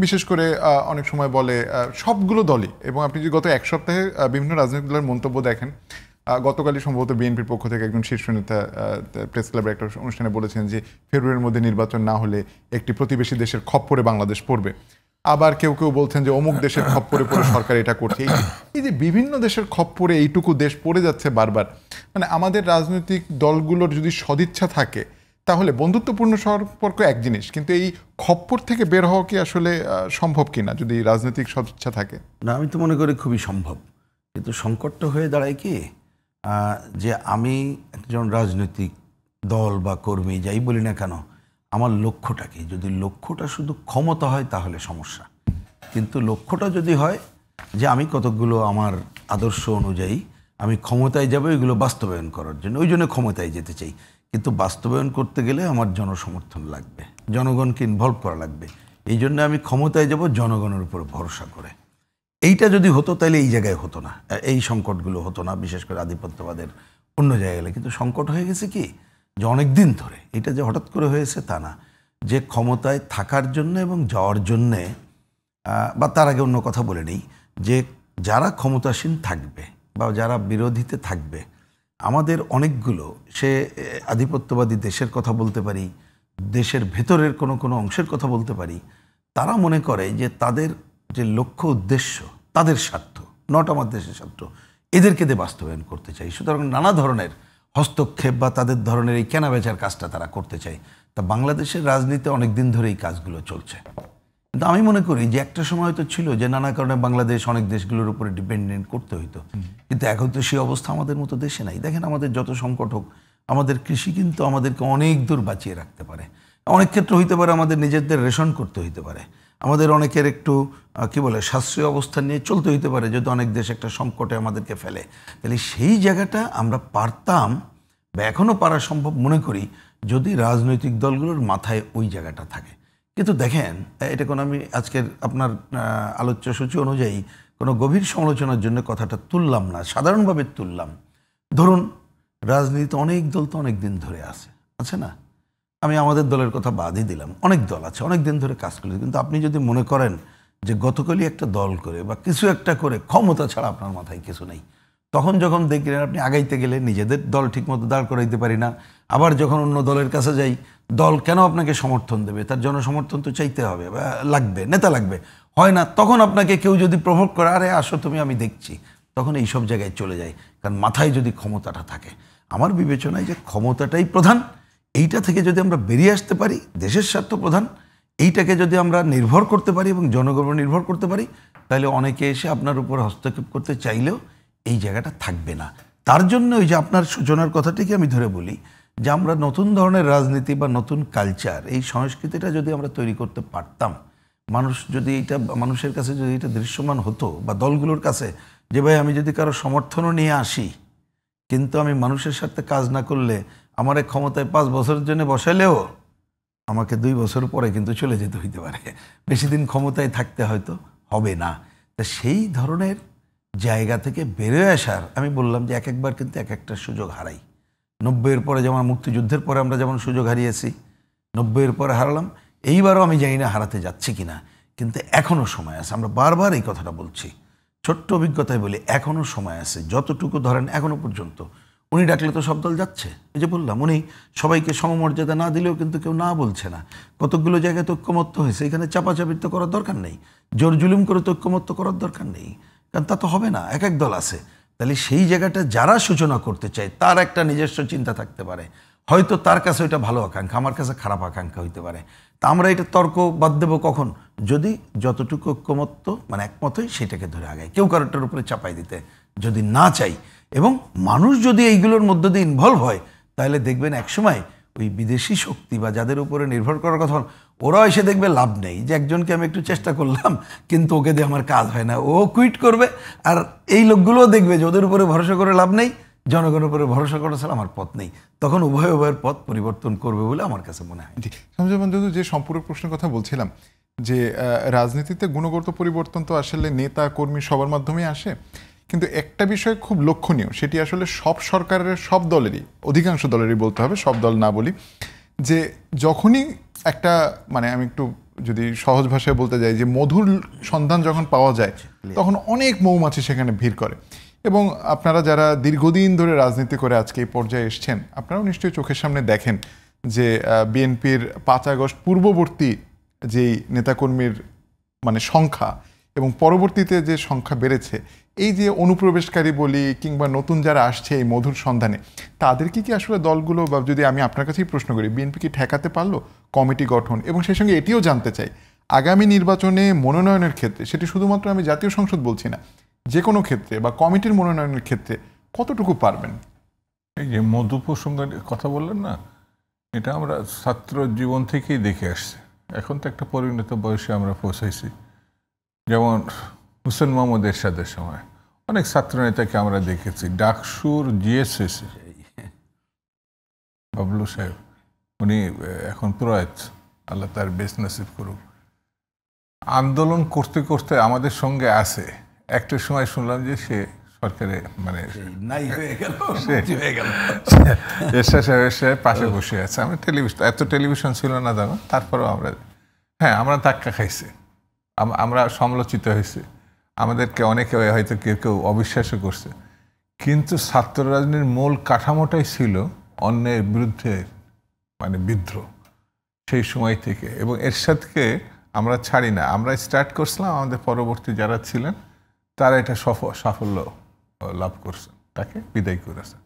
বিশেষ করে অনেক সময় বলে সবগুলো দলই, এবং আপনি যদি গত এক সপ্তাহে বিভিন্ন রাজনৈতিক দলের মন্তব্য দেখেন, গতকালই সম্ভবত বিএনপির পক্ষ থেকে একজন শীর্ষ নেতা প্রেস ক্লাবের একটা অনুষ্ঠানে বলেছেন যে ফেব্রুয়ারির মধ্যে নির্বাচন না হলে একটি প্রতিবেশী দেশের খপ্পরে বাংলাদেশ পড়বে। আবার কেউ কেউ বলছেন যে অমুক দেশের খপ্পরে পড়ে সরকার এটা করছে। এই যে বিভিন্ন দেশের খপ্পরে এইটুকু দেশ পড়ে যাচ্ছে বারবার, মানে আমাদের রাজনৈতিক দলগুলোর যদি সদিচ্ছা থাকে তাহলে বন্ধুত্বপূর্ণ সম্পর্ক এক জিনিস, কিন্তু এই খপ্পর থেকে বের হওয়া কি আসলে সম্ভব কিনা যদি রাজনৈতিক সদিচ্ছা থাকে? না, আমি তো মনে করি খুবই সম্ভব, কিন্তু সংকটটা হয়ে দাঁড়ায় কি যে আমি একজন রাজনৈতিক দল বা কর্মী যাই বলি না কেন, আমার লক্ষ্যটা কি? যদি লক্ষ্যটা শুধু ক্ষমতা হয় তাহলে সমস্যা, কিন্তু লক্ষ্যটা যদি হয় যে আমি কতকগুলো আমার আদর্শ অনুযায়ী আমি ক্ষমতায় যাব এগুলো বাস্তবায়ন করার জন্য, ওই জন্য ক্ষমতায় যেতে চাই, কিন্তু বাস্তবায়ন করতে গেলে আমার জনসমর্থন লাগবে, জনগণকে ইনভলভ করা লাগবে। এই জন্য আমি ক্ষমতায় যাব জনগণের উপর ভরসা করে। এইটা যদি হতো তাহলে এই জায়গায় হতো না, এই সংকটগুলো হতো না, বিশেষ করে আধিপত্যবাদের অন্য জায়গায়। কিন্তু সংকট হয়ে গেছে কি যে অনেক দিন ধরে, এটা যে হঠাৎ করে হয়েছে তা না, যে ক্ষমতায় থাকার জন্য এবং যাওয়ার জন্যে, বা তার আগে অন্য কথা বলে নেই, যে যারা ক্ষমতাসীন থাকবে বা যারা বিরোধীতে থাকবে, আমাদের অনেকগুলো, সে আধিপত্যবাদী দেশের কথা বলতে পারি, দেশের ভেতরের কোনো অংশের কথা বলতে পারি, তারা মনে করে যে তাদের যে লক্ষ্য উদ্দেশ্য তাদের স্বার্থ, নট আমার দেশের স্বার্থ, এদেরকে দিয়ে বাস্তবায়ন করতে চাই। সুতরাং নানা ধরনের হস্তক্ষেপ বা তাদের ধরনের এই কেনাবেচার কাজটা তারা করতে চায়। তা বাংলাদেশের রাজনীতিতে অনেক দিন ধরে এই কাজগুলো চলছে। কিন্তু আমি মনে করি যে একটা সময় তো ছিল যে নানা কারণে বাংলাদেশ অনেক দেশগুলোর উপরে ডিপেন্ডেন্ট করতে হইতো, কিন্তু এখন তো সেই অবস্থা আমাদের মতো দেশে নাই। দেখেন, আমাদের যত সংকট হোক, আমাদের কৃষি কিন্তু আমাদেরকে অনেক দূর বাঁচিয়ে রাখতে পারে। অনেক ক্ষেত্রে হইতে পারে আমাদের নিজেদের রেশন করতে হইতে পারে, আমাদের অনেকের একটু সাশ্রয়ী অবস্থান নিয়ে চলতে হইতে পারে যদি অনেক দেশ একটা সংকটে আমাদেরকে ফেলে। তাহলে সেই জায়গাটা আমরা পারতাম বা এখনও পারা সম্ভব মনে করি যদি রাজনৈতিক দলগুলোর মাথায় ওই জায়গাটা থাকে। কিন্তু দেখেন, এটা কোনো আমি আজকের আপনার আলোচ্য সূচি অনুযায়ী কোনো গভীর সমালোচনার জন্য কথাটা তুললাম না, সাধারণভাবে তুললাম। ধরুন, রাজনীতিতে অনেক দল তো অনেক দিন ধরে আছে না? আমি আমাদের দলের কথা বাদই দিলাম, অনেক দল আছে, অনেক দিন ধরে কাজ করছে। কিন্তু আপনি যদি মনে করেন যে গতকালই একটা দল করে বা কিছু একটা করে ক্ষমতা ছাড়া আপনার মাথায় কিছু নেই, তখন যখন দেখলেন আপনি আগাইতে গেলে নিজেদের দল ঠিকমতো দাঁড় করাইতে পারি না, আবার যখন অন্য দলের কাছে যাই, দল কেন আপনাকে সমর্থন দেবে? তার জনসমর্থন তো চাইতে হবে বা লাগবে, নেতা লাগবে, হয় না? তখন আপনাকে কেউ যদি প্রভোগ করে, আরে আসো তুমি, আমি দেখছি, তখন এই সব জায়গায় চলে যায়। কারণ মাথায় যদি ক্ষমতাটা থাকে, আমার বিবেচনায় যে ক্ষমতাটাই প্রধান, এইটা থেকে যদি আমরা বেরিয়ে আসতে পারি, দেশের স্বার্থ প্রধান, এইটাকে যদি আমরা নির্ভর করতে পারি এবং জনগণ নির্ভর করতে পারি, তাহলে অনেকে এসে আপনার উপর হস্তক্ষেপ করতে চাইলেও এই জায়গাটা থাকবে না। তার জন্য ওই যে আপনার সূচনার কথাটিকে আমি ধরে বলি যে আমরা নতুন ধরনের রাজনীতি বা নতুন কালচার, এই সংস্কৃতিটা যদি আমরা তৈরি করতে পারতাম, মানুষ যদি এটা, মানুষের কাছে যদি এটা দৃশ্যমান হতো বা দলগুলোর কাছে, যে ভাই আমি যদি কারো সমর্থনও নিয়ে আসি, কিন্তু আমি মানুষের সাথে কাজ না করলে আমার এই ক্ষমতায় 5 বছরের জন্য বসাইলেও আমাকে 2 বছর পরে কিন্তু চলে যেতে হইতে পারে, বেশি দিন ক্ষমতায় থাকতে হয়তো হবে না। তা সেই ধরনের জায়গা থেকে বেরোয় আসার, আমি বললাম যে একবার কিন্তু এক একটা সুযোগ হারাই। 90-এর পরে যেমন মুক্তিযুদ্ধের পরে আমরা যেমন সুযোগ হারিয়েছি, 90-এর পরে হারালাম, এইবারও আমি জানি না হারাতে যাচ্ছি কিনা, কিন্তু এখনও সময় আছে। আমরা বারবার এই কথাটা বলছি, ছোট্ট অভিজ্ঞতায় বলি, এখনও সময় আছে। যতটুকু ধরেন এখনও পর্যন্ত উনি ডাকলে তো সব দল যাচ্ছে। এই যে বললাম, উনি সবাইকে সমমর্যাদা না দিলেও কিন্তু কেউ না বলছে না। কতকগুলো জায়গায় তো ঐক্যমত্য হয়েছে, এখানে চাপাচাপির তো করার দরকার নেই, জোর জুলুম করে তো ঐক্যমত্য করার দরকার নেই, কারণ তা তো হবে না, এক এক দল আছে। তাহলে সেই জায়গাটা যারা সূচনা করতে চায় তার একটা নিজস্ব চিন্তা থাকতে পারে, হয়তো তার কাছে ওইটা ভালো আকাঙ্ক্ষা, আমার কাছে খারাপ আকাঙ্ক্ষা হইতে পারে। তা আমরা এটা তর্ক বাদ দেবো কখন? যদি যতটুকু ঐক্যমত্য মানে একমত হয় সেটাকে ধরে আগায়, কেউ কারোটার উপরে চাপাই দিতে যদি না চাই, এবং মানুষ যদি এইগুলোর মধ্য দিয়ে ইনভলভ হয়, তাহলে দেখবেন একসময় ওই বিদেশি শক্তি বা যাদের উপরে নির্ভর করার কথা, ওরা এসে দেখবে লাভ নেই, যে একজনকে আমি একটু চেষ্টা করলাম কিন্তু ওকে দিয়ে আমার কাজ হয় না, ও কুইট করবে। আর এই লোকগুলোও দেখবে যে ওদের উপরে ভরসা করে লাভ নেই, জনগণের উপরে ভরসা করা ছাড়া আমার পথ নেই, তখন উভয়ের পথ পরিবর্তন করবে বলে আমার কাছে মনে হয়। শামসুজ্জামান, যে সম্পূরক প্রশ্নের কথা বলছিলাম, যে রাজনীতিতে গুণগত পরিবর্তন তো আসলে নেতা কর্মী সবার মাধ্যমেই আসে, কিন্তু একটা বিষয় খুব লক্ষণীয়, সেটি আসলে সব সরকারের, সব দলেরই, অধিকাংশ দলেরই বলতে হবে, সব দল না বলি, যে যখনই একটা, মানে আমি একটু যদি সহজ ভাষায় বলতে যাই, যে মধুর সন্ধান যখন পাওয়া যায়, তখন অনেক মৌমাছি সেখানে ভিড় করে। এবং আপনারা যারা দীর্ঘদিন ধরে রাজনীতি করে আজকে এই পর্যায়ে এসছেন, আপনারাও নিশ্চয়ই চোখের সামনে দেখেন যে বিএনপির 5 আগস্ট পূর্ববর্তী যেই নেতাকর্মীর মানে সংখ্যা এবং পরবর্তীতে যে সংখ্যা বেড়েছে, এই যে অনুপ্রবেশকারী বলি কিংবা নতুন যারা আসছে এই মধুর সন্ধানে, তাদেরকে কি আসলে দলগুলো, বা যদি আমি আপনার কাছেই প্রশ্ন করি, বিএনপি কি ঠেকাতে পারলো কমিটি গঠন? এবং সেই সঙ্গে এটিও জানতে চাই, আগামী নির্বাচনে মনোনয়নের ক্ষেত্রে, সেটি শুধুমাত্র আমি জাতীয় সংসদ বলছি না, যে কোনো ক্ষেত্রে বা কমিটির মনোনয়নের ক্ষেত্রে কতটুকু পারবেন? এই যে মধু প্রসঙ্গের কথা বললেন না, এটা আমরা ছাত্র জীবন থেকেই দেখে আসছি। এখন তো একটা পরিণত বয়সে আমরা পৌঁছাইছি। যেমন হুসেন মোহাম্মদ এরশাদের সময় অনেক ছাত্র নেতাকে আমরা দেখেছি। ডাকসুর জিএসএসি বাবলু সাহেব, উনি এখন প্রয়াত, আল্লাহ তার বেশ নসিব করুক, আন্দোলন করতে করতে আমাদের সঙ্গে আছে। একটা সময় শুনলাম যে সে সরকারে মানে নাই হয়ে গেল, এরশাদ সাহেবের পাশে বসে আছে। আমি এত টেলিভিশন ছিল না তখন, তারপরেও আমরা আমরা ধাক্কা খাইছি, আমরা সমালোচিত হয়েছি, আমাদেরকে অনেকে হয়তো কেউ কেউ অবিশ্বাসও করছে। কিন্তু ছাত্র রাজনীতির মূল কাঠামোটাই ছিল অন্যের বিরুদ্ধে মানে বিদ্রোহ সেই সময় থেকে। এবং এরশাদকে আমরা ছাড়ি না, আমরা স্টার্ট করছিলাম, আমাদের পরবর্তী যারা ছিলেন তারা এটা সাফল্য লাভ করছেন, তাকে বিদায় করেছেন।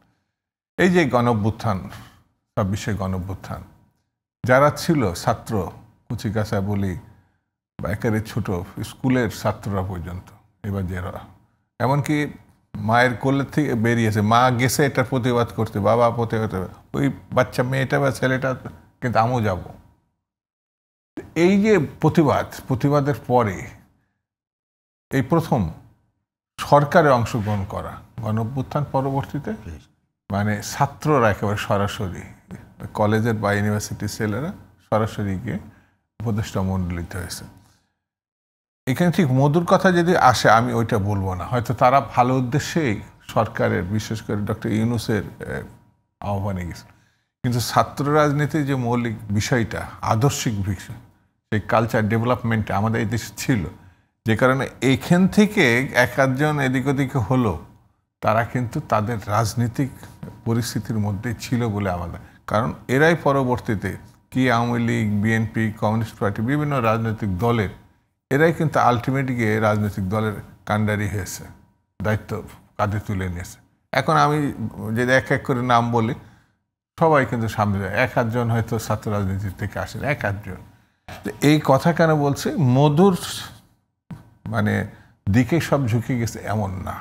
এই যে গণঅভ্যুত্থান, 26শে গণঅভ্যুত্থান, যারা ছিল ছাত্র, কুচিকাচা বলি বা একেবারে ছোট স্কুলের ছাত্ররা পর্যন্ত, এবার যারা এমনকি মায়ের কোলের থেকে বেরিয়েছে, মা গেছে এটার প্রতিবাদ করতে, বাবা প্রতিবাদ, ওই বাচ্চা মেয়েটা বা ছেলেটা কিন্তু আমিও যাব। এই যে প্রতিবাদের পরে এই প্রথম সরকারে অংশগ্রহণ করা গণঅভ্যুত্থান পরবর্তীতে, মানে ছাত্ররা একেবারে সরাসরি কলেজের বা ইউনিভার্সিটির ছেলেরা সরাসরি গিয়ে উপদেষ্টা মণ্ডলীতে হয়েছে। এখানে ঠিক মধুর কথা যদি আসে, আমি ওইটা বলবো না, হয়তো তারা ভালো উদ্দেশ্যেই সরকারের, বিশেষ করে ডক্টর ইউনূসের আহ্বানে গেছে। কিন্তু ছাত্র রাজনীতির যে মৌলিক বিষয়টা, আদর্শিক বিষয়, সেই কালচার ডেভেলপমেন্ট আমাদের এই দেশে ছিল, যে কারণে এইখান থেকে এক আধজন এদিক ওদিকে হলো, তারা কিন্তু তাদের রাজনৈতিক পরিস্থিতির মধ্যে ছিল বলে আমাদের, কারণ এরাই পরবর্তীতে কি Awami League, BNP, communist party, বিভিন্ন রাজনৈতিক দলের এরাই কিন্তু আলটিমেটলি গিয়ে রাজনৈতিক দলের কাণ্ডারি হয়েছে, দায়িত্ব কাঁধে তুলে নিয়েছে। এখন আমি যদি এক এক করে নাম বলি, সবাই কিন্তু সামনে যায়, এক আধজন হয়তো ছাত্র রাজনীতি থেকে আসেন, এক আধজন। এই কথা কেন বলছি, মধুর মানে দিকে সব ঝুঁকে গেছে এমন না,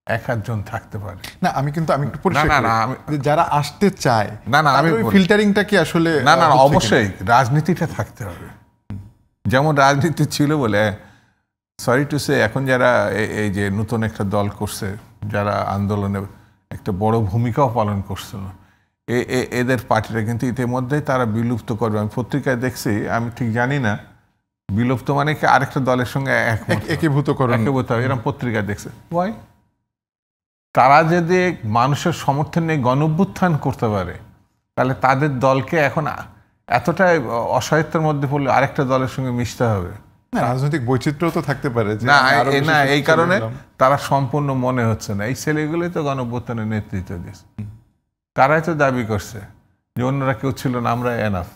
এক আধজন থাকতে পারে। না, আমি একটু পরিষ্কার করি, যারা আসতে চায়, আমি ফিল্টারিংটা কি আসলে না, অবশ্যই রাজনীতিটা থাকতে হবে। যেমন রাজনীতি ছিল বলে, সরি টু সে, এখন যারা এই যে নতুন একটা দল করছে, যারা আন্দোলনে একটা বড় ভূমিকাও পালন করছিল, এদের পার্টিটা কিন্তু ইতিমধ্যেই তারা বিলুপ্ত করবে। আমি পত্রিকায় দেখছি, আমি ঠিক জানি না বিলুপ্ত মানে কি আরেকটা দলের সঙ্গে একীভূত এরকম পত্রিকায় দেখছে। ওয়াই? তারা যদি মানুষের সমর্থন নিয়ে গণঅভ্যুত্থান করতে পারে, তাহলে তাদের দলকে এখন এতটাই অসহায়তার মধ্যে পড়লে আরেকটা দলের সঙ্গে মিশতে হবে। রাজনৈতিক বৈচিত্র্য তো থাকতে পারে না, এই কারণে তারা সম্পূর্ণ মনে হচ্ছে না। এই ছেলেগুলোই তো গণঅভ্যুত্থানের নেতৃত্ব দিয়েছে, তারাই তো দাবি করছে যে অন্যরা কেউ ছিল না, আমরা এনাফ।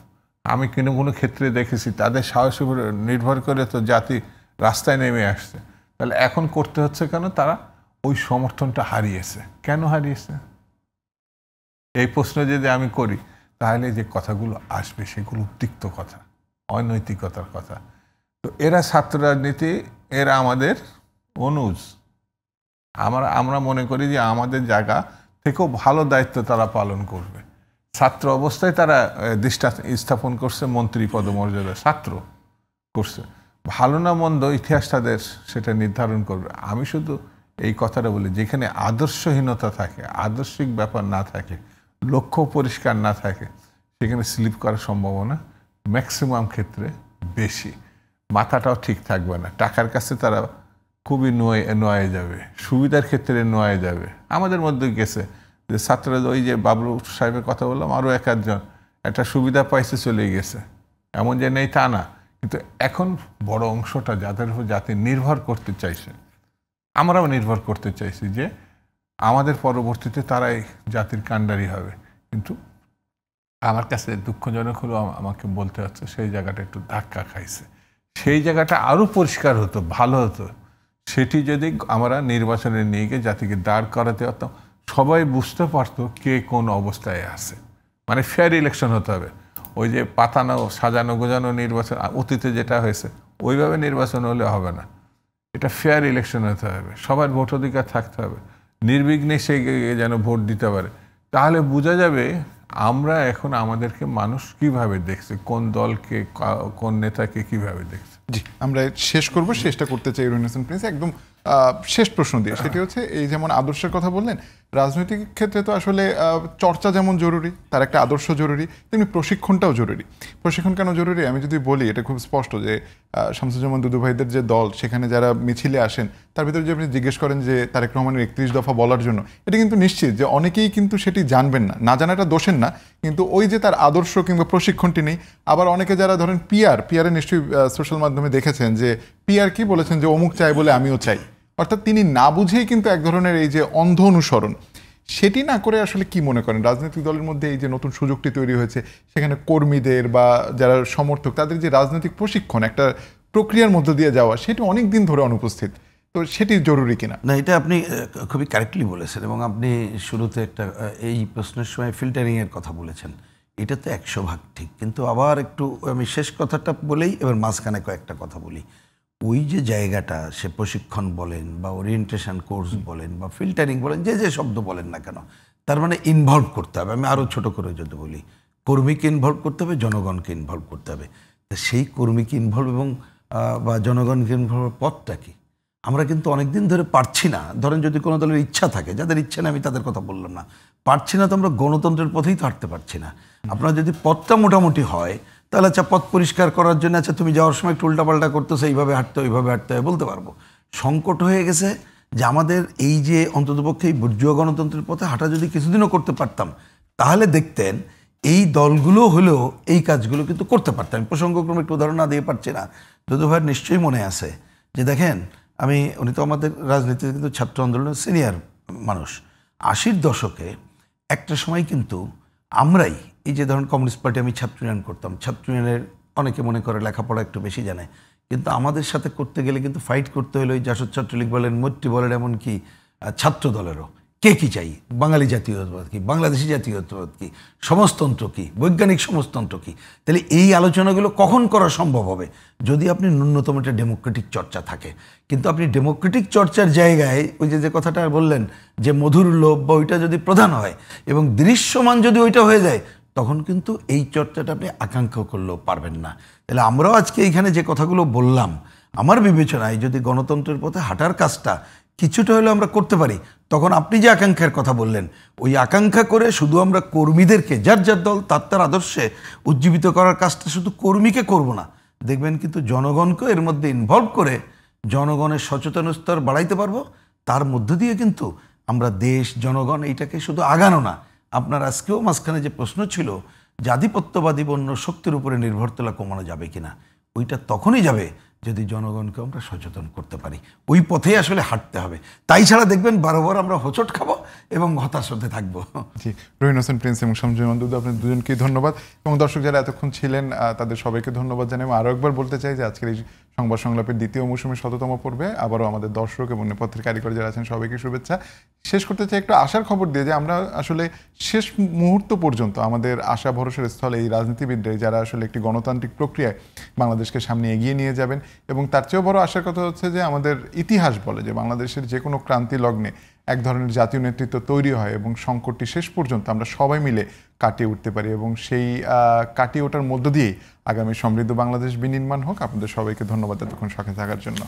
আমি কোনো ক্ষেত্রে দেখেছি তাদের সাহসের উপর নির্ভর করে তো জাতি রাস্তায় নেমে আসছে। তাহলে এখন করতে হচ্ছে কেন? তারা ওই সমর্থনটা হারিয়েছে। কেন হারিয়েছে এই প্রশ্ন যদি আমি করি, তাহলে যে কথাগুলো আসবে সেগুলো উদ্তিক্ত কথা, অনৈতিকতার কথা। তো এরা ছাত্র রাজনীতি, এরা আমাদের অনুজ। আমরা মনে করি যে আমাদের জায়গা থেকেও ভালো দায়িত্ব তারা পালন করবে। ছাত্র অবস্থায় তারা দৃষ্টান্ত স্থাপন করছে, মন্ত্রী পদমর্যাদা ছাত্র করছে। ভালো না মন্দ ইতিহাস তাদের সেটা নির্ধারণ করবে। আমি শুধু এই কথাটা বলি, যেখানে আদর্শহীনতা থাকে, আদর্শিক ব্যাপার না থাকে, লক্ষ্য পরিষ্কার না থাকে, সেখানে স্লিপ করার সম্ভাবনা ম্যাক্সিমাম ক্ষেত্রে বেশি। মাথাটাও ঠিক থাকবে না, টাকার কাছে তারা খুবই নোয়ে যাবে, সুবিধার ক্ষেত্রে নোয়ে যাবে। আমাদের মধ্যে গেছে যে ছাত্ররা, ওই যে বাবলু সাহেবের কথা বললাম, আরও এক আধজন একটা সুবিধা পাইছে চলে গেছে, এমন যে নেই তা না। কিন্তু এখন বড় অংশটা যাদের উপর জাতি নির্ভর করতে চাইছে, আমরাও নির্ভর করতে চাইছি, যে আমাদের পরবর্তীতে তারাই জাতির কাণ্ডারি হবে। কিন্তু আমার কাছে দুঃখজনক হলো আমাকে বলতে হচ্ছে সেই জায়গাটা একটু ধাক্কা খাইছে। সেই জায়গাটা আরও পরিষ্কার হতো, ভালো হতো, সেটি যদি আমরা নির্বাচনে নিয়ে গিয়ে জাতিকে দাঁড় করাতে পারতাম, সবাই বুঝতে পারতো কে কোন অবস্থায় আছে। মানে ফেয়ার ইলেকশন হতে হবে। ওই যে পাতানো সাজানো গোজানো নির্বাচন অতীতে যেটা হয়েছে ওইভাবে নির্বাচন হলে হবে না। এটা ফেয়ার ইলেকশন হতে হবে, সবার ভোট অধিকার থাকতে হবে, নির্বিঘ্নে সে যেন ভোট দিতে পারে। তাহলে বোঝা যাবে আমরা এখন আমাদেরকে মানুষ কিভাবে দেখছে, কোন দলকে কোন নেতাকে কিভাবে দেখছে। জি, আমরা শেষ করব, শেষটা করতে চাই রুহিন হোসেন প্রিন্স একদম শেষ প্রশ্ন দিয়ে। সেটি হচ্ছে এই যেমন আদর্শের কথা বললেন, রাজনৈতিক ক্ষেত্রে তো আসলে চর্চা যেমন জরুরি, তার একটা আদর্শ জরুরি, তেমনি প্রশিক্ষণটাও জরুরি। প্রশিক্ষণ কেন জরুরি আমি যদি বলি, এটা খুব স্পষ্ট যে শামসুজ্জামান দুদু ভাইদের যে দল, সেখানে যারা মিছিলে আসেন তার ভিতরে যে আপনি জিজ্ঞেস করেন যে তারেক রহমানের 31 দফা বলার জন্য, এটা কিন্তু নিশ্চিত যে অনেকেই কিন্তু সেটি জানবেন না, না জানাটা দোষের না, কিন্তু ওই যে তার আদর্শ কিংবা প্রশিক্ষণটি নেই। আবার অনেকে যারা ধরেন পিয়ারে নিশ্চয়ই সোশ্যাল মাধ্যমে দেখেছেন যে পিয়ার কি বলেছেন যে অমুক চাই বলে আমিও চাই, অর্থাৎ তিনি না বুঝেই কিন্তু এক ধরনের এই যে অন্ধ অনুসরণ, সেটি না করে আসলে কি মনে করেন রাজনৈতিক দলের মধ্যে এই যে নতুন সুযোগটি তৈরি হয়েছে, সেখানে কর্মীদের বা যারা সমর্থক তাদের যে রাজনৈতিক প্রশিক্ষণ একটা প্রক্রিয়ার মধ্য দিয়ে যাওয়া, সেটি অনেক দিন ধরে অনুপস্থিত, তো সেটি জরুরি কিনা? না, এটা আপনি খুবই কারেক্টলি বলেছেন, এবং আপনি শুরুতে একটা এই প্রশ্নের সময় ফিল্টারিংয়ের কথা বলেছেন, এটা তো 100% ঠিক। কিন্তু আবার একটু আমি শেষ কথাটা বলেই এবার মাঝখানে কয়েকটা কথা বলি। ওই যে জায়গাটা, সে প্রশিক্ষণ বলেন বা ওরিয়েন্টেশন কোর্স বলেন বা ফিল্টারিং বলেন, যে যে শব্দ বলেন না কেন, তার মানে ইনভলভ করতে হবে। আমি আরও ছোট করে যদি বলি, কর্মীকে ইনভলভ করতে হবে, জনগণকে ইনভলভ করতে হবে। তা সেই কর্মীকে ইনভলভ এবং বা জনগণকে ইনভলভ পথটা কি? আমরা কিন্তু অনেক দিন ধরে পারছি না। ধরেন যদি কোনো দলের ইচ্ছা থাকে, যাদের ইচ্ছা নেই আমি তাদের কথা বললাম না, পারছি না, তো আমরা গণতন্ত্রের পথেই তো হাঁটতে পারছি না। আপনার যদি পথটা মোটামুটি হয়, তাহলে আচ্ছা পথ পরিষ্কার করার জন্য আচ্ছা তুমি যাওয়ার সময় একটু উল্টাপাল্টা করতেছো, এইভাবে হাঁটতে ওইভাবে হাঁটতে হয় বলতে পারবো। সংকট হয়ে গেছে যে আমাদের এই যে অন্ততপক্ষে এই বুর্জুয়া গণতন্ত্রের পথে হাঁটা যদি কিছুদিনও করতে পারতাম, তাহলে দেখতেন এই দলগুলো হলেও এই কাজগুলো কিন্তু করতে পারতাম। প্রসঙ্গক্রমে একটু উদাহরণ না দিয়ে পারছি না, দুদু ভাইয়ের নিশ্চয়ই মনে আছে যে দেখেন, উনি তো আমাদের রাজনীতিতে কিন্তু ছাত্র আন্দোলনের সিনিয়র মানুষ। 80-র দশকে একটা সময় কিন্তু আমরাই, এই যে ধরুন কমিউনিস্ট পার্টি, আমি ছাত্র ইউনিয়ন করতাম, ছাত্র ইউনিয়নের অনেকে মনে করে লেখাপড়া একটু বেশি জানে, কিন্তু আমাদের সাথে করতে গেলে কিন্তু ফাইট করতে হলো ওই জাসদ ছাত্রলীগ বলেন, মৈত্রী বলেন, এমনকি ছাত্র দলেরও কে কি চাই, বাঙালি জাতীয়তাবাদ কি, বাংলাদেশি জাতীয়তাবাদ কি, সমাজতন্ত্র কি, বৈজ্ঞানিক সমাজতন্ত্র কি। তাহলে এই আলোচনাগুলো কখন করা সম্ভব হবে? যদি আপনি ন্যূনতম একটা ডেমোক্রেটিক চর্চা থাকে। কিন্তু আপনি ডেমোক্রেটিক চর্চার জায়গায় ওই যে কথাটা বললেন যে মধুর লোভ বা ওইটা যদি প্রধান হয় এবং দৃশ্যমান যদি ওইটা হয়ে যায়, তখন কিন্তু এই চর্চাটা আপনি আকাঙ্ক্ষা করলেও পারবেন না। তাহলে আমরাও আজকে এইখানে যে কথাগুলো বললাম, আমার বিবেচনায় যদি গণতন্ত্রের পথে হাঁটার কাজটা কিছুটা হলেও আমরা করতে পারি, তখন আপনি যে আকাঙ্ক্ষার কথা বললেন, ওই আকাঙ্ক্ষা করে শুধু আমরা কর্মীদেরকে, যার যার দল তার তার আদর্শে উজ্জীবিত করার কাজটা শুধু কর্মীকে করব না, দেখবেন কিন্তু জনগণকেও এর মধ্যে ইনভলভ করে জনগণের সচেতন স্তর বাড়াইতে পারবো। তার মধ্য দিয়ে কিন্তু আমরা দেশ, জনগণ এইটাকে শুধু আগানো না, আপনার আজকেও মাঝখানে যে প্রশ্ন ছিল যে আধিপত্যবাদী বন্য শক্তির উপরে নির্ভরতা কমানো যাবে কিনা, ওইটা তখনই যাবে যদি জনগণকে আমরা সচেতন করতে পারি। ওই পথেই আসলে হাঁটতে হবে। তাই ছাড়া দেখবেন বারবার আমরা হোঁচট খাবো এবং হতাশ হতে থাকবো। জি, রুহিন হোসেন প্রিন্স এবং শামসুজ্জামান দুদু, আপনাদের দুজনকেই ধন্যবাদ, এবং দর্শক যারা এতক্ষণ ছিলেন তাদের সবাইকে ধন্যবাদ জানাই। আরও একবার বলতে চাই যে আজকের এই সংবাদ সংলাপের দ্বিতীয় মৌসুমের 100তম পর্বে আবারও আমাদের দর্শক এবং নেপথ্যের কারিগর যারা আছেন সবাইকে শুভেচ্ছা। শেষ করতে চাই একটু আশার খবর দিয়ে যে আমরা আসলে শেষ মুহূর্ত পর্যন্ত আমাদের আশা ভরসার স্থলে এই রাজনীতিবিদরা যারা আসলে একটি গণতান্ত্রিক প্রক্রিয়ায় বাংলাদেশকে সামনে এগিয়ে নিয়ে যাবেন। এবং তার চেয়েও বড় আশার কথা হচ্ছে যে আমাদের ইতিহাস বলে যে বাংলাদেশের যে কোনো ক্রান্তি লগ্নে এক ধরনের জাতীয় নেতৃত্ব তৈরি হয় এবং সংকটটি শেষ পর্যন্ত আমরা সবাই মিলে কাটিয়ে উঠতে পারি, এবং সেই কাটিয়ে ওঠার মধ্য দিয়েই আগামী সমৃদ্ধ বাংলাদেশ বিনির্মাণ হোক। আপনাদের সবাইকে ধন্যবাদ এতক্ষণ সাথে থাকার জন্য।